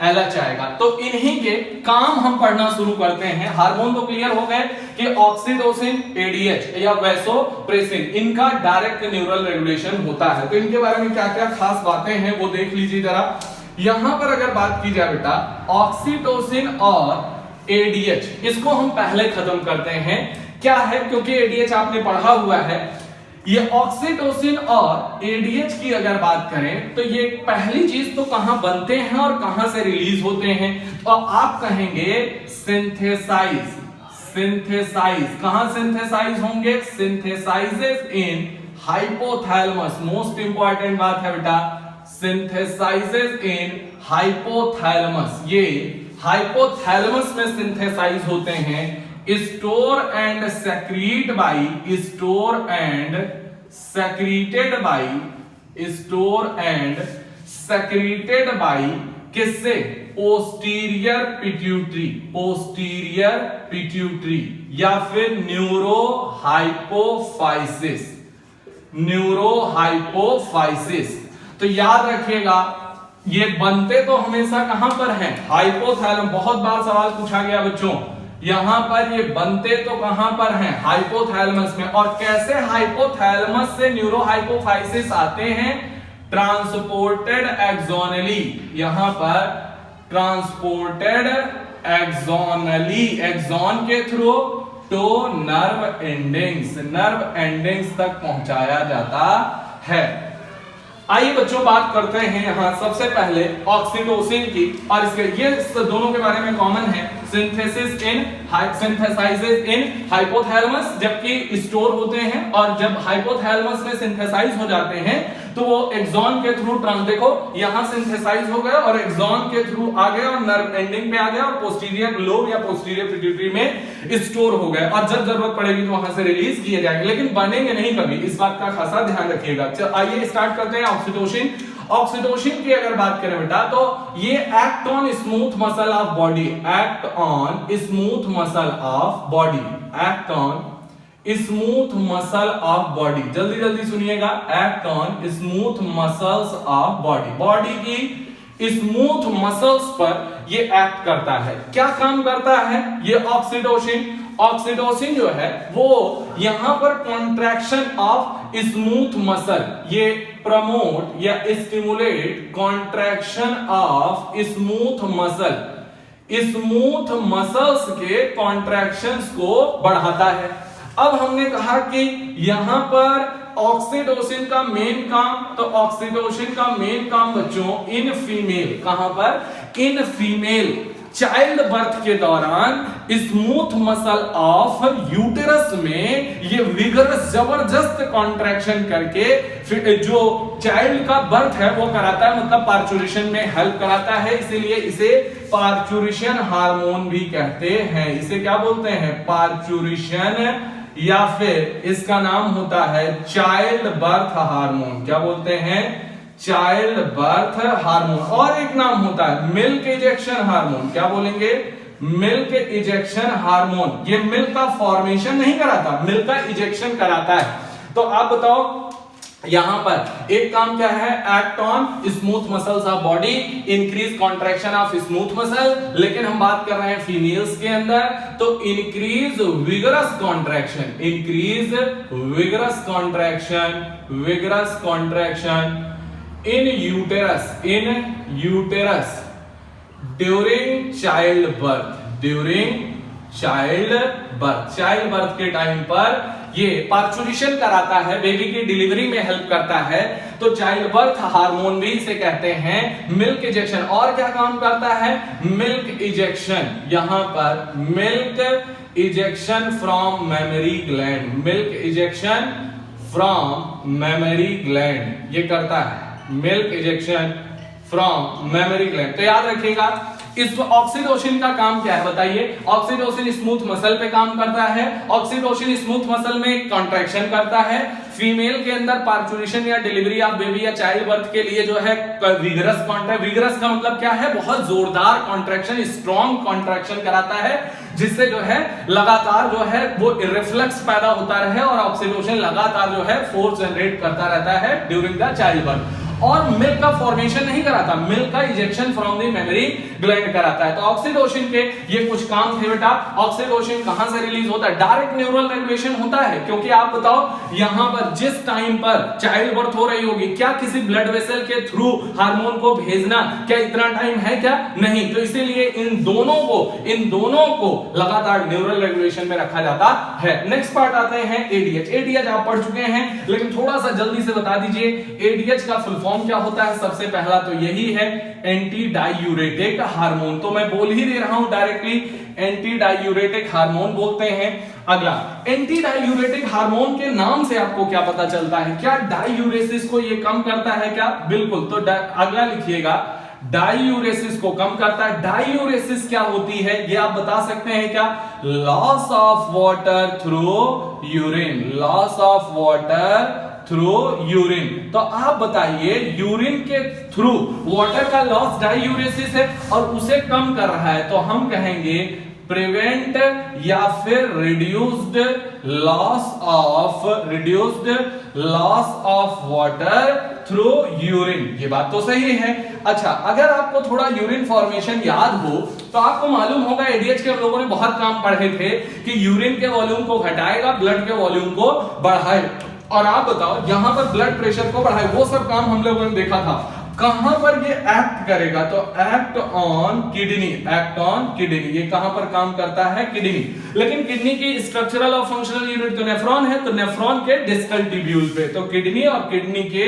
LH आएगा। तो इन्हीं के काम हम पढ़ना शुरू करते हैं। हार्मोन तो क्लियर हो गए कि ऑक्सीटोसिन, ADH या वैसोप्रेसिन, इनका डायरेक्ट न्यूरल रेगुलेशन होता है। तो इनके बारे में क्या क्या खास बातें हैं वो देख लीजिए जरा। यहां पर अगर बात की जाए बेटा ऑक्सीटोसिन और ADH, इसको हम पहले खत्म करते हैं। क्या है? क्योंकि ADH आपने पढ़ा हुआ है। ये ऑक्सीटोसिन और ADH की अगर बात करें तो ये पहली चीज तो कहां बनते हैं और कहां से रिलीज होते हैं? तो आप कहेंगे सिंथेसाइज। सिंथेसाइज कहां सिंथेसाइज होंगे? Synthesises in hypothalamus. Most important बात है बेटा, सिंथेसाइजेस इन हाइपोथैलेमस। ये हाइपोथैलेमस में सिंथेसाइज होते हैं। Store and secrete by, store and secreted by, store and secreted by किससे? Posterior pituitary. पोस्टीरियर पिट्यूटरी या फिर न्यूरोहाइपोफाइसिस। न्यूरोहाइपोफाइसिस। तो याद रखिएगा ये बनते तो हमेशा कहां पर हैं? हाइपोथैलेमस। बहुत बार सवाल पूछा गया बच्चों, यहां पर ये बनते तो कहां पर हैं? हाइपोथैलेमस में। और कैसे हाइपोथैलेमस से न्यूरोहाइपोफाइसिस आते हैं? ट्रांसपोर्टेड एक्सोनली। यहां पर ट्रांसपोर्टेड एक्सोनली, एक्सोन के थ्रू टू नर्व एंडिंग्स तक पहुंचाया जाता है। आइए बच्चों बात करते हैं यहां सबसे पहले ऑक्सीटोसिन की, और इसके ये दोनों के बारे में कॉमन है। सिंथेसाइजेस इन हाइपोथैलेमस, जबकि स्टोर होते हैं, और जब हाइपोथैलेमस में सिंथेसाइज हो जाते हैं तो वो एक्सॉन के थ्रू देखो यहां सिंथेसाइज हो गए और एक्सॉन के थ्रू आ गए और नर्व एंडिंग पे आ गया और पोस्टीरियर लोब या पोस्टीरियर पिट्यूटरी में स्टोर हो गए, और जब जरूरत पड़ेगी तो वहां से रिलीज किए जाएंगे, लेकिन बनेंगे नहीं कभी, इस बात का खासा ध्यान रखिएगा। आइए स्टार्ट करते हैं ऑक्सीटोसिन। ऑक्सीटोसिन की अगर बात करें बेटा तो ये act on smooth muscle of body, act on smooth muscle of body, act on smooth muscle of body, जल्दी जल्दी सुनिएगा, act on smooth muscles of body, body की स्मूथ मसल्स पर ये एक्ट करता है। क्या काम करता है ये ऑक्सीटोसिन? ऑक्सीटोसिन जो है वो यहां पर कॉन्ट्रैक्शन ऑफ स्मूथ मसल, ये प्रमोट या stimulate contraction of smooth muscle, smooth muscles के कॉन्ट्रैक्शंस को बढ़ाता है। अब हमने कहा कि यहां पर ऑक्सीटोसिन का मेन काम, तो ऑक्सीटोसिन का मेन काम बच्चों इन फीमेल, कहां पर? इन फीमेल चाइल्ड बर्थ के दौरान स्मूथ मसल ऑफ यूटेरस में ये विगरस जबरदस्त कॉन्ट्रैक्शन करके फिर जो चाइल्ड का बर्थ है वो कराता है, मतलब पार्चुरेशन में हेल्प कराता है, इसीलिए इसे पार्चुरेशन हार्मोन भी कहते हैं। इसे क्या बोलते हैं? पार्चुरेशन, या फिर इसका नाम होता है चाइल्ड बर्थ हार्मोन। क्या बोलते हैं? Child birth hormone. और एक नाम होता है मिल्क इजेक्शन हार्मोन। क्या बोलेंगे? Milk ejection hormone. ये मिल्क का फॉर्मेशन नहीं कराता, मिल्क का इजेक्शन कराता है। तो आप बताओ यहां पर एक काम क्या है? Act on smooth muscles of body, increase contraction of smooth muscle, लेकिन हम बात कर रहे हैं फीमेल्स के अंदर, तो increase vigorous contraction, increase vigorous contraction, vigorous contraction इन uterus during child birth, during child birth के टाइम पर ये पार्चुरेशन कराता है, बेबी की डिलीवरी में हेल्प करता है, तो चाइल्ड बर्थ हार्मोन भी इसे कहते हैं। मिल्क इजेक्शन, और क्या काम करता है? मिल्क इजेक्शन, यहां पर milk ejection from memory gland, milk ejection from memory gland ये करता है, milk ejection from memory gland. तो याद रखिएगा इस ऑक्सीटोसिन का काम क्या है बताइए? ऑक्सीटोसिन स्मूथ मसल पे काम करता है, ऑक्सीटोसिन स्मूथ मसल में कॉन्ट्रैक्शन करता है, फीमेल के अंदर पार्चुरेशन या डिलीवरी ऑफ बेबी या चाइल्ड बर्थ के लिए जो है विगरस कॉन्ट्रैक्ट, विगरस का मतलब क्या है? बहुत जोरदार कॉन्ट्रैक्शन, स्ट्रॉन्ग कॉन्ट्रैक्शन कराता है, जिससे जो है लगातार जो है वो रिफ्लेक्स पैदा होता रहे और ऑक्सीटोसिन लगातार जो है फोर्स जनरेट करता रहता है ड्यूरिंग द चाइल्ड बर्थ। और मिल्क का फॉर्मेशन नहीं कराता, मिल्क का ejection from the memory gland कराता है। तो ऑक्सीटोसिन के ये कुछ काम थे बेटा। ऑक्सीटोसिन कहां से रिलीज होता है? डायरेक्ट न्यूरल रेगुलेशन होता है, क्योंकि आप बताओ यहां पर जिस टाइम पर चाइल्ड बर्थ हो रही होगी, क्या किसी ब्लड वेसल के थ्रू हार्मोन को भेजना क्या इतना टाइम है? क्या नहीं। तो इसीलिए इन दोनों को लगातार न्यूरल रेगुलेशन में रखा जाता है। नेक्स्ट पार्ट आते हैं एडीएच। एडीएच आप पढ़ चुके हैं, लेकिन थोड़ा सा जल्दी से बता दीजिए एडीएच का फुल फॉर्म क्या होता है? सबसे पहला तो यही है एंटी डायूरेटिक हार्मोन। तो मैं बोल ही दे रहा हूं डायरेक्टली, एंटी डायूरेटिक हार्मोन बोलते हैं। अगला, एंटी डायूरेटिक हार्मोन के नाम से आपको क्या पता चलता है? क्या डायूरेसिस को ये कम करता है क्या? बिल्कुल। तो अगला लिखिएगा, डायूरेसिस को कम करता है। डायूरेसिस क्या होती है ये आप बता सकते हैं क्या? Loss of water through urine, loss of water through urine. तो आप बताइए यूरिन के थ्रू वाटर का लॉस डायूरेसिस है और उसे कम कर रहा है, तो हम कहेंगे प्रिवेंट या फिर reduced loss of water through urine. ये बात तो सही है। अच्छा, अगर आपको थोड़ा यूरिन फॉर्मेशन याद हो तो आपको मालूम होगा एडीएच के लोगों ने बहुत काम पढ़े थे कि यूरिन के वॉल्यूम को घटाएगा, ब्लड के वॉल्यूम को बढ़ाए। और आप बताओ यहां पर ब्लड प्रेशर को बढ़ाए, वो सब काम हम लोगों ने देखा था। कहां पर ये एक्ट करेगा, तो act on kidney, act on kidney, ये कहां पर काम करता है, किडनी। लेकिन किडनी की स्ट्रक्चरल और फंक्शनल यूनिट तो नेफ्रॉन है, तो नेफ्रॉन के डिस्टल टिब्यूल पे, तो किडनी और किडनी के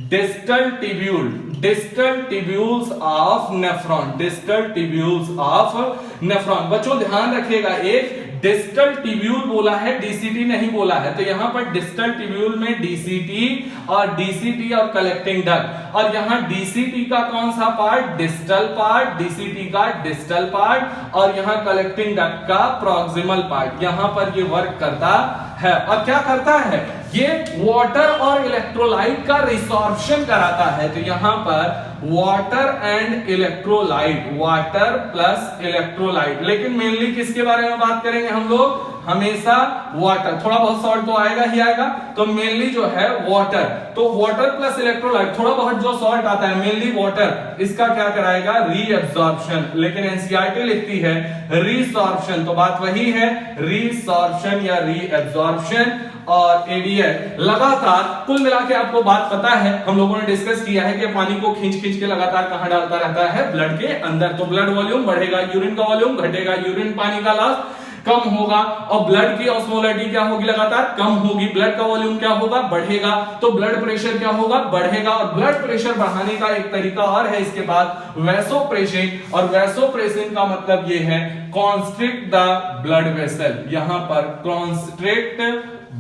distal tubule, distal tubules of nephron, distal tubules of nephron. बच्चों ध्यान रखिएगा, एक डिस्टल टिब्यूल बोला है, डीसीटी नहीं बोला है, तो यहां पर डिस्टल टिब्यूल में डीसीटी और कलेक्टिंग डक्ट, और यहां डीसीटी का कौन सा पार्ट, डिस्टल पार्ट, डीसीटी का डिस्टल पार्ट, और यहां कलेक्टिंग डक्ट का प्रॉक्सिमल पार्ट, यहां पर ये वर्क करता है। और क्या करता है, ये वाटर और इलेक्ट्रोलाइट का रिसॉर्प्शन कराता है, तो यहां पर water and electrolyte, water plus electrolyte. लेकिन मेनली किसके बारे में बात करेंगे हम लोग, हमेशा वाटर, थोड़ा बहुत सॉल्ट तो आएगा ही आएगा, तो मेनली जो है वाटर, तो वाटर प्लस इलेक्ट्रोलाइट, थोड़ा बहुत जो सॉल्ट आता है मेनली वाटर, इसका क्या कराएगा, रीअब्सॉर्प्शन। लेकिन एनसीईआरटी लिखती है रिसॉर्प्शन, तो बात वही है, रिसॉर्प्शन या रीअब्सॉर्प्शन। और एडीएच लगातार, कुल मिला के आपको बात पता है, हम लोगों ने डिस्कस किया है कि पानी को खींच के लगातार कहां डालता रहता है, ब्लड के अंदर, तो ब्लड वॉल्यूम बढ़ेगा, यूरिन का वॉल्यूम घटेगा, यूरिन पानी का लॉस कम होगा, और ब्लड की ऑस्मोलैरिटी क्या होगी, लगातार कम होगी, ब्लड का वॉल्यूम क्या होगा, बढ़ेगा, तो ब्लड प्रेशर क्या होगा, बढ़ेगा। और ब्लड प्रेशर बढ़ाने का एक तरीका और है इसके बाद, वैसोप्रेसिन, और वैसोप्रेसिन का मतलब ये है कॉन्स्ट्रिक्ट द ब्लड वेसल, यहां पर कॉन्स्ट्रिक्ट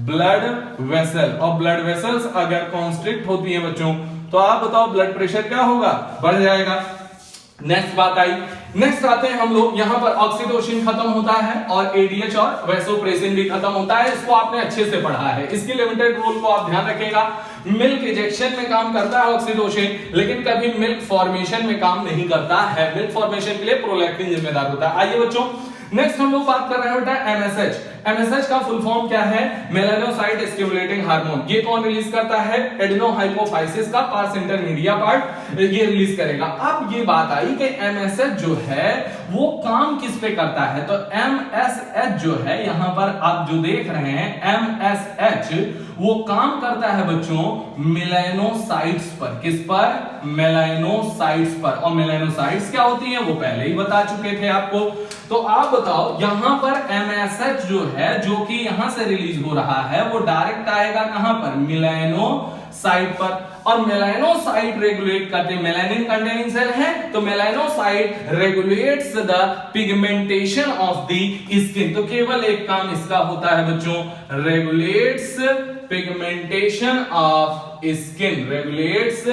ब्लड वेसल, और ब्लड वेसल्स अगर कॉन्स्ट्रिक्ट होती है बच्चों, तो आप बताओ ब्लड प्रेशर क्या होगा, बढ़ जाएगा। नेक्स्ट बात आई, नेक्स्ट आते हैं हम लोग, यहां पर ऑक्सीटोसिन खत्म होता है और एडीएच और वैसोप्रेसिन भी खत्म होता है, इसको आपने अच्छे से पढ़ा है, इसकी लिमिटेड रोल को आप ध्यान रखिएगा। मिल्क इजेक्शन में काम करता है ऑक्सीटोसिन, लेकिन कभी मिल्क फॉर्मेशन में काम नहीं करता है, मिल्क फॉर्मेशन के लिए प्रोलैक्टिन जिम्मेदार होता है। आइए बच्चों, नेक्स्ट हम लोग बात कर रहे हैं बेटा एमएसएच। एमएसएच का फुल फॉर्म क्या है, मेलानोसाइट स्टिमुलेटिंग हार्मोन। ये कौन रिलीज करता है, एडेनोहाइपोफाइसिस का पार्स इंटरमीडिया पार्ट ये रिलीज करेगा। अब ये बात आई कि एमएसएच जो है वो काम किस पे करता है, तो एमएसएच जो है यहां पर आप जो देख रहे हैं एमएसएच वो काम करता है बच्चों मेलानोसाइट्स पर, किस पर, मेलानोसाइट्स पर। और मेलानोसाइट्स क्या होती है वो पहले ही बता चुके थे आपको, तो आप बताओ यहां पर एमएसएच जो है, जो कि यहां से रिलीज हो रहा है, वो डायरेक्ट आएगा कहां पर, मेलानोसाइट पर। और मेलानोसाइट रेगुलेट करते, मेलानिन कंटेनिंग सेल है, तो melanocyte regulates the pigmentation of the skin. तो केवल एक काम इसका होता है बच्चों, regulates pigmentation of skin, regulates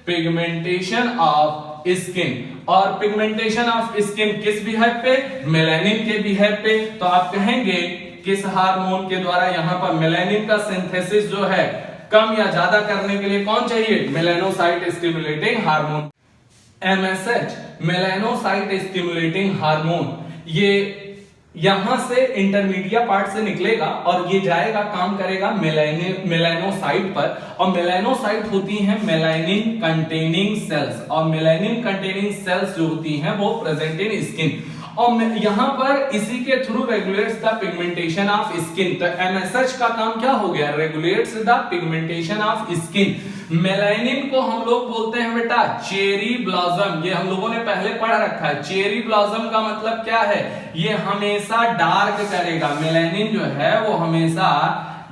pigmentation of skin. और पिगमेंटेशन ऑफ स्किन किस बिहेव पे, मेलानिन के बिहेव पे। तो आप कहेंगे किस हार्मोन के द्वारा, यहां पर मेलानिन का सिंथेसिस जो है कम या ज्यादा करने के लिए कौन चाहिए, melanocyte stimulating hormone, MSH, melanocyte stimulating hormone. ये यहां से इंटरमीडिया पार्ट से निकलेगा और ये जाएगा, काम करेगा मेलानोसाइट पर। और मेलानोसाइट होती हैं मेलानिन कंटेनिंग सेल्स, और मेलानिन कंटेनिंग सेल्स जो होती हैं वो प्रेजेंट इन स्किन, और यहां पर इसी के through regulates the pigmentation of skin. तो एमएसएच का काम क्या हो गया, regulates the pigmentation of skin. Melanin को हम लोग बोलते हैं बेटा चेरी ब्लॉसम, ये हम लोगों ने पहले पढ़ रखा है। चेरी ब्लॉसम का मतलब क्या है, ये हमेशा डार्क करेगा, मेलानिन जो है वो हमेशा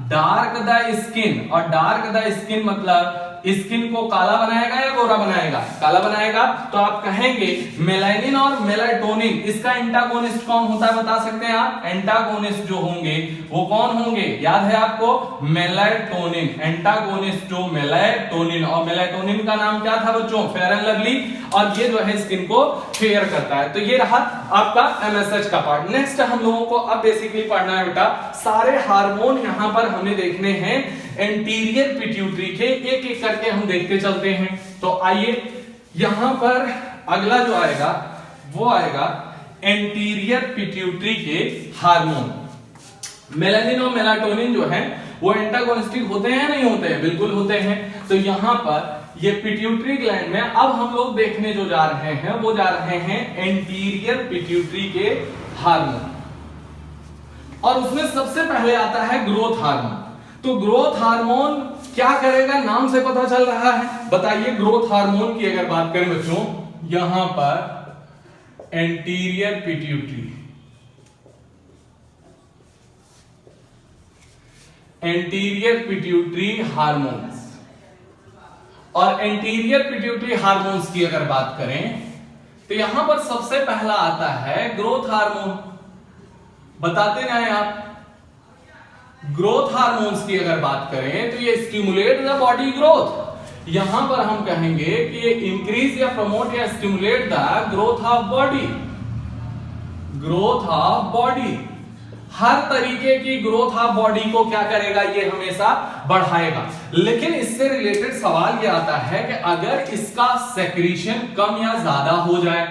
डार्क द स्किन, और डार्क द स्किन मतलब स्किन को काला बनाएगा या गोरा बनाएगा, काला बनाएगा। तो आप कहेंगे मेलानिन और मेलाटोनिन, इसका एंटागोनिस्ट कौन होता है बता सकते हैं आप, एंटागोनिस्ट जो होंगे वो कौन होंगे, याद है आपको, मेलाटोनिन, एंटागोनिस्ट जो मेलाटोनिन। और मेलाटोनिन का नाम क्या था बच्चों, फेयर एंड लवली, और ये जो है स्किन को फेयर करता है। तो ये रहा आपका एमएसएच का पार्ट। नेक्स्ट हम लोगों को अब बेसिकली पढ़ना है बेटा, सारे हार्मोन यहां पर हमें देखने हैं एंटीरियर पिट्यूटरी के, एक एक करके हम देखते चलते हैं। तो आइए यहां पर अगला जो आएगा वो आएगा एंटीरियर पिट्यूटरी के हार्मोन। मेलानिन और मेलाटोनिन जो है वो एंटागोनिस्टिक होते हैं नहीं होते हैं, बिल्कुल होते हैं। तो यहां पर ये पिट्यूटरी ग्लैंड में अब हम लोग देखने जो जा रहे हैं वो जा रहे हैं एंटीरियर पिट्यूटरी के हार्मोन, और उसमें सबसे पहले आता है ग्रोथ हार्मोन। तो ग्रोथ हार्मोन क्या करेगा, नाम से पता चल रहा है। बताइए ग्रोथ हार्मोन की अगर बात करें बच्चों, यहां पर anterior pituitary, anterior pituitary hormones, और एंटीरियर पिट्यूटरी हार्मोन्स की अगर बात करें तो यहां पर सबसे पहला आता है ग्रोथ हार्मोन। बताते ना है आप, ग्रोथ हार्मोन्स की अगर बात करें तो ये स्टिमुलेट द बॉडी ग्रोथ। यहां पर हम कहेंगे कि ये इंक्रीज या प्रमोट या stimulate the growth of body, growth of body, हर तरीके की ग्रोथ ऑफ बॉडी को क्या करेगा, ये हमेशा बढ़ाएगा। लेकिन इससे रिलेटेड सवाल ये आता है कि अगर इसका सेक्रीशन कम या ज्यादा हो जाए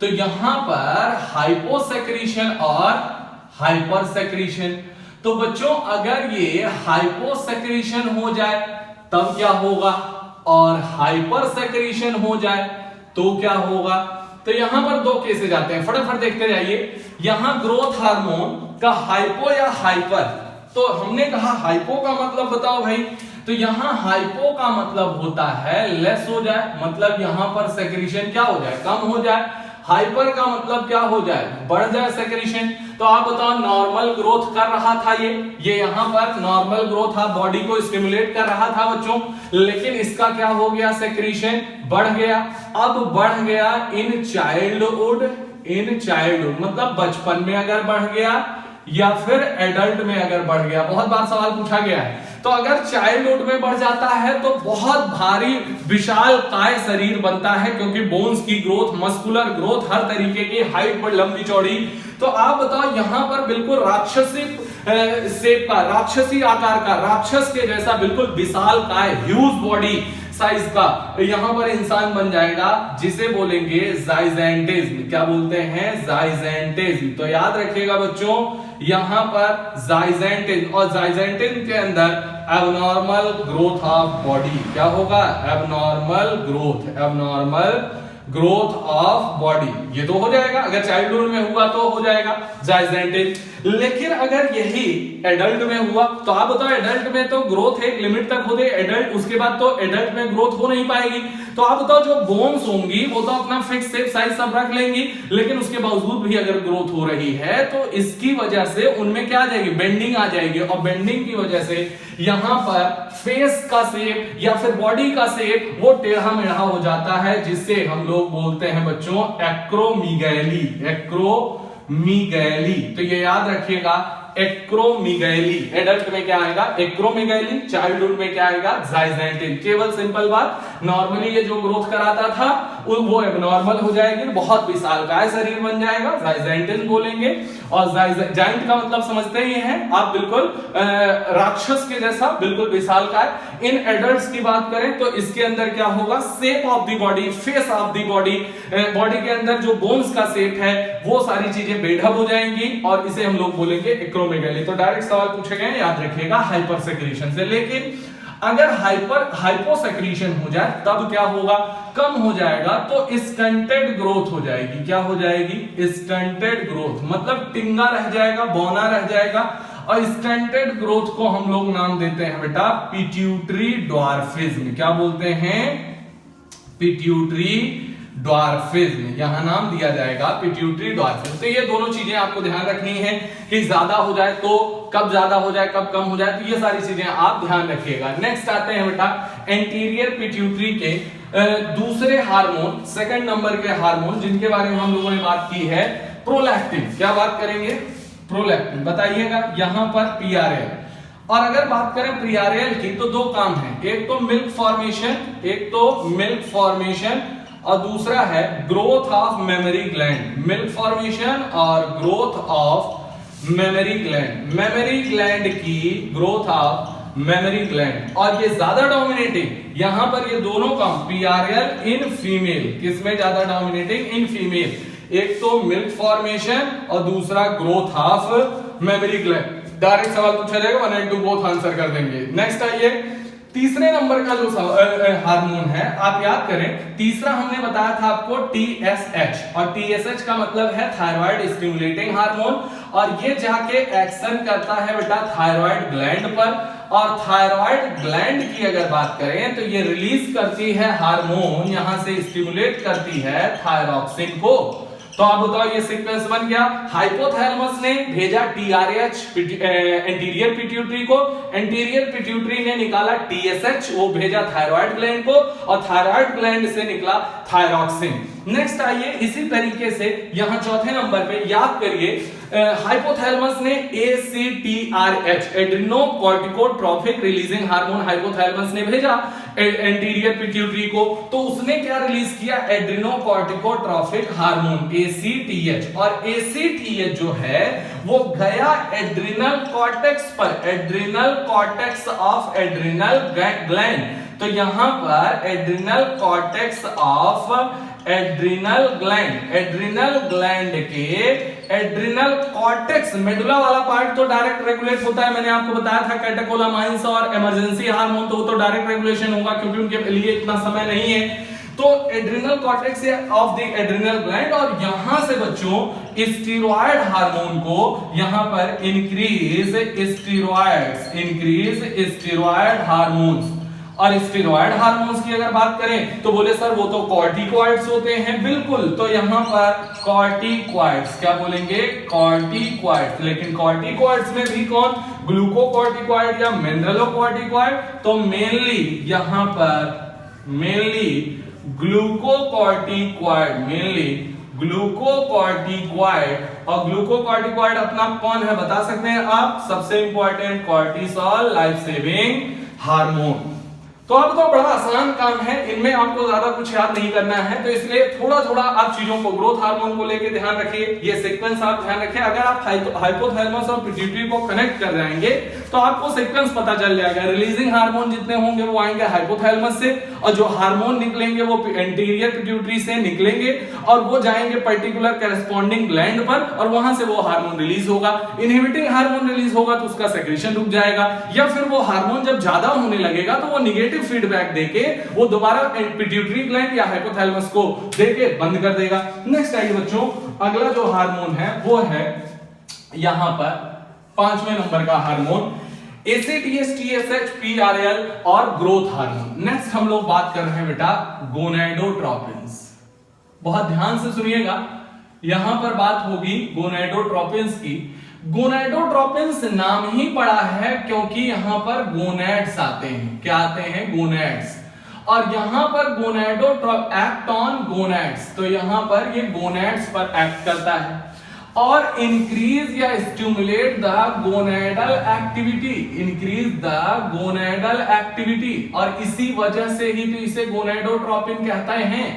तो यहां पर हाइपोसेक्रीशन और हाइपर सेक्रीशन। तो बच्चों अगर ये हाइपोसेक्रीशन हो जाए तब क्या होगा, और हाइपर सेक्रीशन हो जाए तो क्या होगा। तो यहां पर दो केसेस आते हैं, फटाफट देखते जाइए। यहां ग्रोथ हार्मोन का हाइपो या हाइपर, तो हमने कहा हाइपो का मतलब बताओ भाई, तो यहां हाइपो का मतलब होता है लेस हो जाए, मतलब यहां पर सेक्रीशन क्या हो जाए, कम हो जाए। हाइपर का मतलब क्या हो जाए, बढ़ जाए सेक्रीशन। तो आप बताओ नॉर्मल ग्रोथ कर रहा था ये यहां पर नॉर्मल ग्रोथ था, बॉडी को स्टिमुलेट कर रहा था बच्चों, लेकिन इसका क्या हो गया, सेक्रीशन बढ़ गया। अब बढ़ गया इन चाइल्डहुड, इन चाइल्डहुड मतलब बचपन में अगर बढ़ गया या फिर एडल्ट में अगर बढ़ गया, बहुत बार सवाल पूछा गया है। तो अगर चाइल्डहुड में बढ़ जाता है तो बहुत भारी विशाल काय शरीर बनता है, क्योंकि बोन्स की ग्रोथ, मस्कुलर ग्रोथ, हर तरीके की हाइट पर लंबी चौड़ी। तो आप बताओ यहां पर बिल्कुल राक्षसी शेप का, राक्षसी आकार का, राक्षस के जैसा बिल्कुल विशाल काय, ह्यूज बॉडी साइज का यहां पर इंसान बन जाएगा, जिसे बोलेंगे जाइजेंटिज्म। क्या बोलते हैं, जाइजेंटिज्म। तो याद रखिएगा बच्चों यहां पर जाइजेंटिज्म, और जाइजेंटिज्म के अंदर एबनॉर्मल ग्रोथ ऑफ बॉडी क्या होगा, abnormal growth, abnormal growth of body, ये तो हो जाएगा। अगर चाइल्डहुड में हुआ तो हो जाएगा जाइजेंटिज्म। लेकिन अगर यही एडल्ट में हुआ तो आप बताओ एडल्ट में तो ग्रोथ एक लिमिट तक होती है, एडल्ट उसके बाद तो एडल्ट में ग्रोथ हो नहीं पाएगी। तो आप बताओ जो बोन्स होंगी वो तो अपना फिक्स शेप साइज सब रख लेंगी, लेकिन उसके बावजूद भी अगर ग्रोथ हो रही है तो इसकी वजह से उनमें क्या आ जाएगी, बेंडिंग आ जाएगी, और बेंडिंग की वजह से यहां पर फेस का शेप या फिर बॉडी का शेप वो टेढ़ा मेढ़ा हो जाता है, जिससे हम लोग बोलते हैं बच्चों एक्रोमीगैली, एक्रोमीगैली। तो ये याद रखिएगा एक्रोमीगैली, एडल्ट में क्या आएगा, एक्रोमीगैली, चाइल्डहुड में क्या आएगा, जाइजेंटिज्म। केवल सिंपल बात, नॉर्मली ये जो ग्रोथ कराता था वो एबनॉर्मल हो जाएगी, बहुत विशालकाय शरीर बन जाएगा, जाइजेंटिज्म बोलेंगे। और जाइंट का मतलब समझते ही हैं आप, बिल्कुल राक्षस के जैसा, बिल्कुल विशालकाय। इन एडल्ट्स की बात करें तो इसके अंदर क्या होगा, shape of the body, face of the body, body के अंदर जो बोन्स का शेप है वो सारी चीजें बेढब हो जाएंगी, और इसे हम लोग बोलेंगे एक्रोमेगाली। तो डायरेक्ट सवाल पूछे गए, याद रखिएगा हाइपर सेक्रीशन से। लेकिन अगर हाइपोसेक्रीशन हो जाए तब क्या होगा, कम हो जाएगा तो स्टंटेड ग्रोथ हो जाएगी। क्या हो जाएगी, स्टंटेड ग्रोथ, मतलब टिंगा रह जाएगा, बौना रह जाएगा। और स्टंटेड ग्रोथ को हम लोग नाम देते हैं बेटा पिट्यूटरी ड्वार्फिज्म। क्या बोलते हैं, पिट्यूटरी ड्वार्फिज्म, यहां नाम दिया जाएगा पिट्यूटरी ड्वार्फिज्म। तो ये दोनों चीजें आपको ध्यान रखनी है कि ज्यादा हो जाए तो कब ज्यादा हो जाए, कब कम हो जाए, तो ये सारी चीजें आप ध्यान रखिएगा। नेक्स्ट आते हैं बेटा एंटीरियर पिट्यूटरी के दूसरे हार्मोन, सेकंड नंबर के हार्मोन जिनके बारे में हम लोगों ने बात की है, प्रोलैक्टिन। क्या बात करेंगे, प्रोलैक्टिन। बताइएगा यहां पर पीआरएल, और अगर बात करें पीआरएल की तो दो काम है, एक तो मिल्क फॉर्मेशन, एक तो मिल्क फॉर्मेशन, और दूसरा है growth of mammary gland. Milk formation और growth of mammary gland, mammary gland की ग्रोथ ऑफ मेमोरी ग्लैंड। और ये ज्यादा डोमिनेटिंग यहां पर ये दोनों काम पीआरएल इन फीमेल, किसमें ज्यादा डोमिनेटिंग, इन फीमेल। एक तो मिल्क फॉर्मेशन और दूसरा growth of mammary gland. Direct सवाल पूछा जाएगा, 1 and 2 बोथ आंसर कर देंगे। नेक्स्ट आइए तीसरे नंबर का जो हार्मोन है, आप याद करें तीसरा हमने बताया था आपको TSH, और TSH का मतलब है थायराइड स्टिमुलेटिंग हार्मोन, और ये जाके एक्शन करता है बेटा थायराइड ग्लैंड पर, और थायराइड ग्लैंड की अगर बात करें तो ये रिलीज करती है हार्मोन, यहां से स्टिमुलेट करती है थायरॉक्सिन को। तो आप बताओ ये सीक्वेंस बन गया। हाइपोथैलेमस ने भेजा टीआरएच एंटीरियर पिट्यूटरी को, एंटीरियर पिट्यूटरी ने निकाला टीएसएच, वो भेजा थायराइड ग्लैंड को, और थायराइड ग्लैंड से निकला थायरॉक्सिन। नेक्स्ट आइए इसी तरीके से यहां चौथे नंबर पे याद करिए, हाइपोथैलेमस ने एसीटीआरएच एड्रिनोकॉर्टिकोट्रोफिक रिलीजिंग हार्मोन हाइपोथैलेमस ने भेजा एंटीरियर पिट्यूटरी को, तो उसने क्या रिलीज किया, एड्रिनोकॉर्टिकोट्रोफिक हार्मोन एसीटीएच। और एसीटीएच जो है वो गया एड्रिनल कॉर्टेक्स पर, adrenal cortex of adrenal gland. तो यहां पर adrenal cortex of adrenal gland के एड्रिनल कॉर्टेक्स मेडुला वाला पार्ट तो डायरेक्ट रेगुलेट होता है, मैंने आपको बताया था कैटेकोलामाइंस और इमरजेंसी हार्मोन, तो वो तो डायरेक्ट रेगुलेशन होगा क्योंकि उनके लिए इतना समय नहीं है। तो adrenal cortex of the adrenal gland, और यहां से बच्चों स्टीरॉयड हार्मोन को यहां पर इंक्रीज स्टीरॉयड हार्मोन्स। और स्टेरॉयड हार्मोन्स की अगर बात करें तो बोले सर वो तो कॉर्टिकॉइड्स होते हैं, बिल्कुल। तो यहां पर कॉर्टिकॉइड्स, क्या बोलेंगे, कॉर्टिकॉइड्स। लेकिन कॉर्टिकॉइड्स में भी कौन, ग्लूकोकॉर्टिकॉइड या मिनरलोकॉर्टिकॉइड। तो मेनली यहां पर ग्लूकोकॉर्टिकॉइड, और ग्लूकोकॉर्टिकॉइड अपना कौन है बता सकते हैं आप, सबसे important cortisol, life saving hormone. तो अब तो बड़ा आसान काम है, इनमें आपको ज्यादा कुछ याद नहीं करना है, तो इसलिए थोड़ा थोड़ा आप चीजों को, ग्रोथ हार्मोन को लेके ध्यान रखिए, ये सीक्वेंस आप ध्यान रखिए। अगर आप हाइपोथैलेमस और पिट्यूटरी को कनेक्ट कर जाएंगे तो आपको सीक्वेंस पता चल जाएगा। रिलीजिंग हार्मोन जितने होंगे वो आएंगे हाइपोथैलेमस से, और जो हार्मोन निकलेंगे वो एंटीरियर पिट्यूटरी से निकलेंगे, और वो जाएंगे पर्टिकुलर करेस्पॉन्डिंग ग्लैंड पर, और वहां से वो हार्मोन रिलीज होगा। इनहिबिटिंग हार्मोन रिलीज होगा तो उसका सेक्रेशन रुक जाएगा, या फिर वो हार्मोन जब ज्यादा होने लगेगा तो वो निगेटिव फीडबैक देके वो दोबारा पिट्यूटरी ग्लैंड या हाइपोथैलेमस को देके बंद कर देगा। नेक्स्ट आइए बच्चों, अगला जो हार्मोन है वो है यहां पर 5वें नंबर का हार्मोन एसीटीएच, टीएसएच, पीआरएल और ग्रोथ हार्मोन। नेक्स्ट हम लोग बात कर रहे हैं बेटा गोनेडोट्रोपिन्स। बहुत ध्यान से सुनिएगा, यहां पर बात होगी गोनेडोट्रोपिन्स की। गोनेडोट्रोपिन्स नाम ही पड़ा है क्योंकि यहां पर गोनेड्स आते हैं। क्या आते हैं, गोनेड्स। और यहां पर एक्ट ऑन गोनेड्स, तो यहां पर ये गोनेड्स पर एक्ट करता है और इंक्रीज या स्टिमुलेट द गोनेडल एक्टिविटी, और इसी वजह से ही तो इसे गोनेडोट्रोपिन कहते हैं,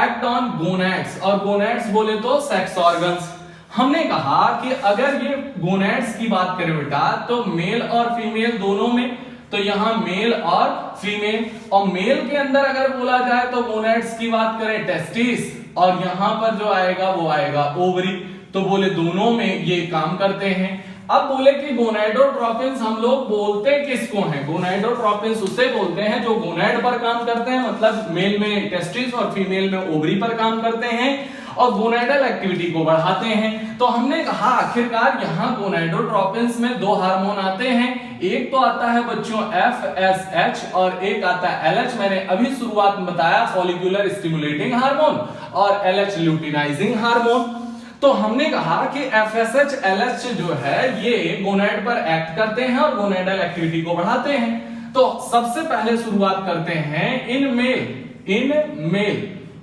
एक्ट ऑन गोनेड्स। और गोनेड्स बोले तो सेक्स ऑर्गन्स। हमने कहा कि अगर ये गोनेड्स की बात करें बेटा तो मेल और फीमेल दोनों में, तो यहां मेल और फीमेल, और मेल के अंदर अगर बोला जाए तो गोनेड्स की बात करें टेस्टिस, और यहां पर जो आएगा वो आएगा ओवरी। तो बोले दोनों में ये काम करते हैं। अब बोले कि गोनेडोट्रोपिन्स हम लोग बोलते किसको हैं, गोनेडोट्रोपिन्स उसे बोलते हैं जो गोनेड पर काम करते हैं, मतलब मेल में टेस्टिस और फीमेल में ओवरी पर काम करते हैं और गोनेडल एक्टिविटी को बढ़ाते हैं। तो हमने कहा आखिरकार यहां गोनेडोट्रोपिन्स में दो हार्मोन आते हैं, एक तो आता है बच्चों FSH और एक आता है LH। मैंने अभी शुरुआत में बताया फॉलिकुलर स्टिमुलेटिंग हार्मोन और LH ल्यूटिनाइजिंग हार्मोन। तो हमने कहा कि FSH LH जो है ये गोनेड पर एक्ट करते हैं और गोनेडल एक्टिविटी को बढ़ाते हैं। तो सबसे पहले शुरुआत करते हैं इन मेल,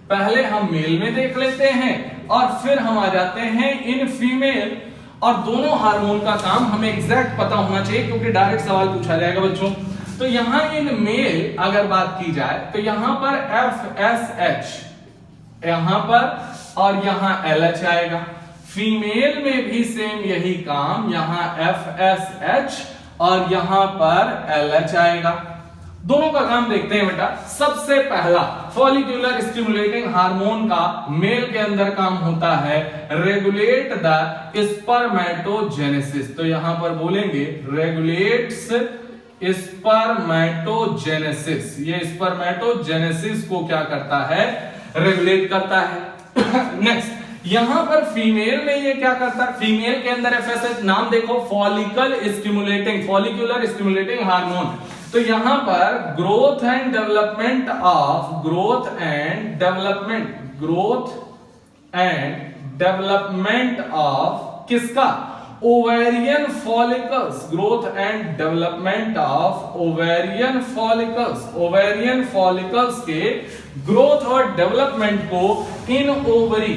पहले हम मेल में देख लेते हैं और फिर हम आ जाते हैं इन फीमेल। और दोनों हार्मोन का काम हमें एग्जैक्ट पता होना चाहिए क्योंकि डायरेक्ट सवाल पूछा जाएगा बच्चों। तो यहां इन मेल अगर बात की जाए तो यहां पर FSH यहां पर और यहां LH आएगा। फीमेल में भी सेम यही काम, यहां FSH और यहां पर LH आएगा। दोनों का काम देखते हैं बेटा। सबसे पहला फॉलिकुलर स्टिमुलेटिंग हार्मोन का मेल के अंदर काम होता है रेगुलेट द स्पर्मेटोजेनेसिस। तो यहां पर बोलेंगे रेगुलेट्स स्पर्मेटोजेनेसिस। ये स्पर्मेटोजेनेसिस को क्या करता है, रेगुलेट करता है। नेक्स्ट यहां पर फीमेल में ये क्या करता है, फीमेल के अंदर एफएसएच, नाम देखो follicle stimulating, follicular stimulating hormone. तो यहां पर ग्रोथ एंड डेवलपमेंट ऑफ किसका, ovarian follicles, growth and development of ovarian follicles, ovarian follicles के ग्रोथ और डेवलपमेंट को इन ओवरी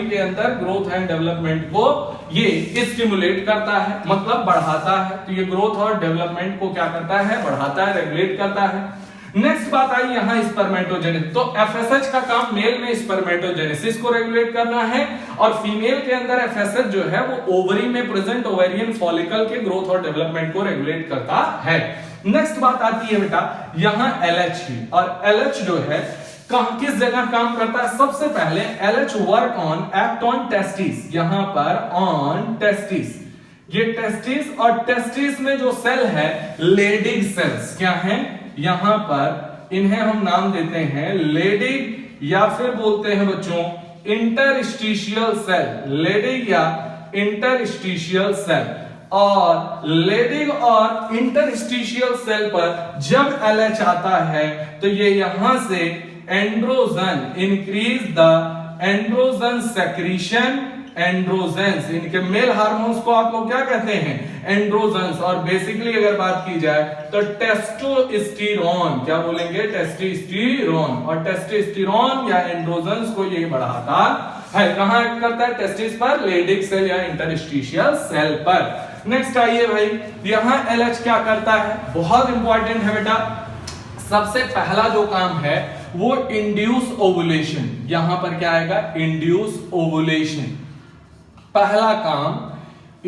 के अंदर ग्रोथ एंड डेवलपमेंट को ये स्टिमुलेट करता है, मतलब बढ़ाता है। तो ये ग्रोथ और डेवलपमेंट को क्या करता है, बढ़ाता है, रेगुलेट करता है। नेक्स्ट बात आई यहां स्पर्मेटोजेनेसिस। तो एफएसएच का काम मेल में स्पर्मेटोजेनेसिस को रेगुलेट करना है और फीमेल के अंदर एफएसएच जो है वो ओवरी में प्रेजेंट ओवेरियन फॉलिकल के ग्रोथ और डेवलपमेंट को रेगुलेट करता है। नेक्स्ट बात आती है बेटा यहां एलएच की, और एलएच जो है किस जगह काम करता है, सबसे पहले LH work on act on testis, यहां पर ऑन टेस्टिस, ये टेस्टिस और टेस्टिस में जो सेल है लेडिग सेल्स क्या है, यहां पर इन्हें हम नाम देते हैं लेडिग या फिर बोलते हैं बच्चों इंटरस्टिशियल सेल, लेडिग या इंटरस्टिशियल सेल। और लेडिग और इंटरस्टिशियल सेल पर जब एलएच आता है तो ये यहां से androgen, increase the androgen secretion, androgens, इनके मेल हार्मोन्स को आप लोग क्या कहते हैं, एंड्रोजेंस। और बेसिकली अगर बात की जाए तो टेस्टोस्टेरोन, क्या बोलेंगे, टेस्टोस्टेरोन, और टेस्टोस्टेरोन या एंड्रोजेंस को ये बढ़ाता है, कहां एक्ट करता है, टेस्टिस पर, लेडिग सेल या इंटरस्टिशियल सेल पर। नेक्स्ट आइए भाई, यहां एलएच क्या करता है, बहुत इंपॉर्टेंट है बेटा। सबसे पहला जो काम है वो इंड्यूस ओवुलेशन, यहां पर क्या आएगा, इंड्यूस ओवुलेशन, पहला काम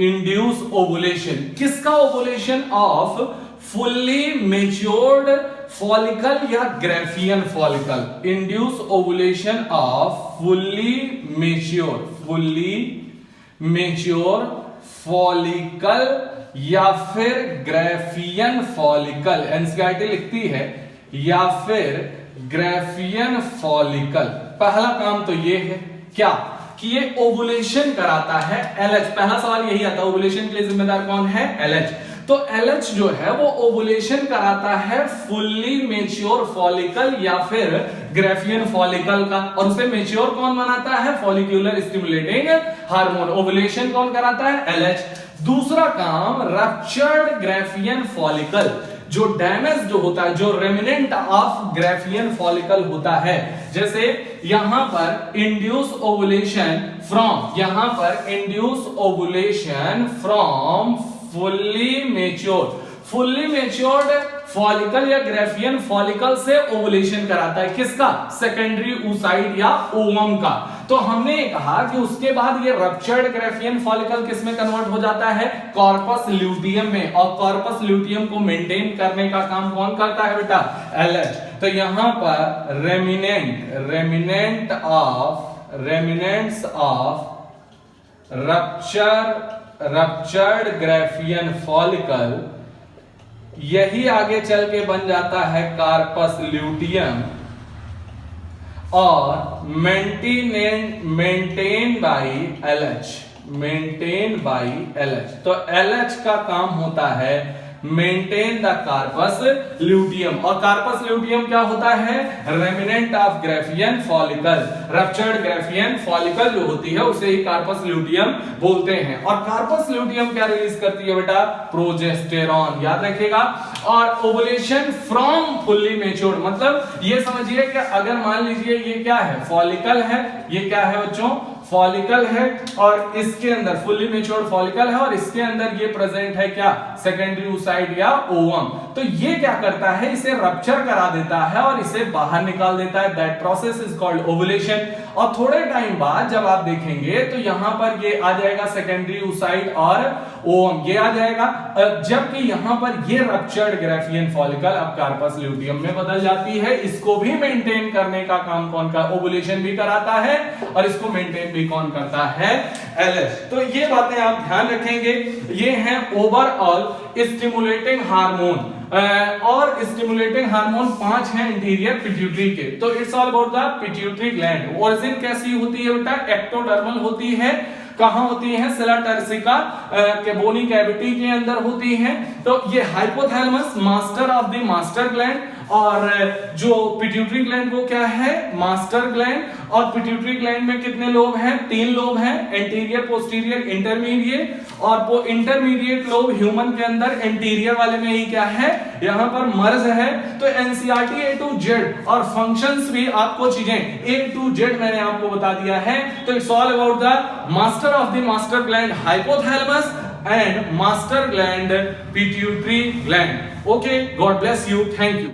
इंड्यूस ओवुलेशन। किसका ovulation, of fully matured follicle या Graafian follicle, induce ovulation of fully mature follicle या फिर ग्राफियन फॉलिकल, एनसीईआरटी लिखती है, या फिर ग्राफियन फॉलिकल। पहला काम तो ये है क्या, कि ये ओवुलेशन कराता है एलएच। पहला सवाल यही आता है, ओवुलेशन के लिए जिम्मेदार कौन है, एलएच। तो एलएच जो है वो ओवुलेशन कराता है फुल्ली मेच्योर फॉलिकल या फिर ग्राफियन फॉलिकल का, और उसे मेच्योर कौन बनाता है, फॉलिक्यूलर स्टिमुलेटिंग हार्मोन। ओवुलेशन कौन कराता है, एलएच। दूसरा काम रप्चर्ड ग्राफियन फॉलिकल, जो डैमेज जो होता है, जो रेमिनेंट ऑफ ग्राफियन फॉलिकल होता है, जैसे यहां पर इंड्यूस ओवुलेशन फ्रॉम, यहां पर induce ovulation from fully matured follicle या ग्राफियन फॉलिकल से ओवुलेशन कराता है, किसका, सेकेंडरी oocyte या ओवम का। तो हमने कहा कि उसके बाद ये रप्चर्ड ग्राफियन फॉलिकल किस में कन्वर्ट हो जाता है, कॉर्पस ल्यूटियम में, और कॉर्पस ल्यूटियम को मेंटेन करने का काम कौन करता है बेटा, एलएच। तो यहां पर remnants of ruptured Graafian follicle, यही आगे चल के बन जाता है कार्पस ल्यूटियम, और मेंटेन बाई एलएच। तो एलएच का काम होता है मेंटेन द कार्पस ल्यूटियम, और कार्पस ल्यूटियम क्या होता है, remnant of Graafian follicle, ruptured Graafian follicle जो होती है उसे ही कार्पस ल्यूटियम बोलते हैं। और कार्पस ल्यूटियम क्या रिलीज करती है बेटा, प्रोजेस्टेरॉन, याद रखिएगा। और ओवुलेशन फ्रॉम फुल्ली मेच्योर्ड, मतलब ये समझिए कि अगर मान लीजिए ये क्या है, फॉलिकल है, ये क्या है बच्चों, फॉलिकल है, और इसके अंदर फुल्ली मेच्योर्ड फॉलिकल है, और इसके अंदर ये प्रेजेंट है क्या, सेकेंडरी oocyte या ओवम। तो ये क्या करता है, इसे रप्चर करा देता है और इसे बाहर निकाल देता है, that process is called ovulation. और थोड़े टाइम बाद जब आप देखेंगे तो यहां पर ये आ जाएगा सेकेंडरी oocyte और ओवम, ये आ जाएगा, जबकि यहां पर ये रप्चर्ड ग्राफियन फॉलिकल अब कार्पस ल्यूटियम में बदल जाती है। इसको भी मेंटेन करने का काम कौन का, ओवुलेशन भी कराता है, और इसको मेंटेन भी कौन करता है, LH। तो ये बातें आप ध्यान रखेंगे। ये हैं ओवरऑल स्टिमुलेटिंग हार्मोन, और स्टिमुलेटिंग हार्मोन 5 हैं इंटीरियर पिट्यूटरी के। तो it's all about the pituitary gland. Origin कैसी होती है बेटा? एक्टोडर्मल होती है। कहां होती है? सेला टर्सिका के बोनी कैविटी के अंदर होती है। तो ये hypothalamus master of the master gland, और जो पिट्यूटरी ग्लैंड वो क्या है? Master gland. और पिट्यूटरी ग्लैंड में कितने लोब हैं? 3 लोब हैं, एंटीरियर, पोस्टीरियर, इंटरमीडिएट। और वो इंटरमीडिएट लोब ह्यूमन के अंदर एंटीरियर वाले में ही क्या है? यहां पर मर्ज है। तो एनसीईआरटी A to Z और फंक्शंस भी आपको चीजें A to Z मैंने आपको बता दिया है। तो it's all about the master of the master gland hypothalamus and master gland pituitary gland. Okay, God bless you, thank you.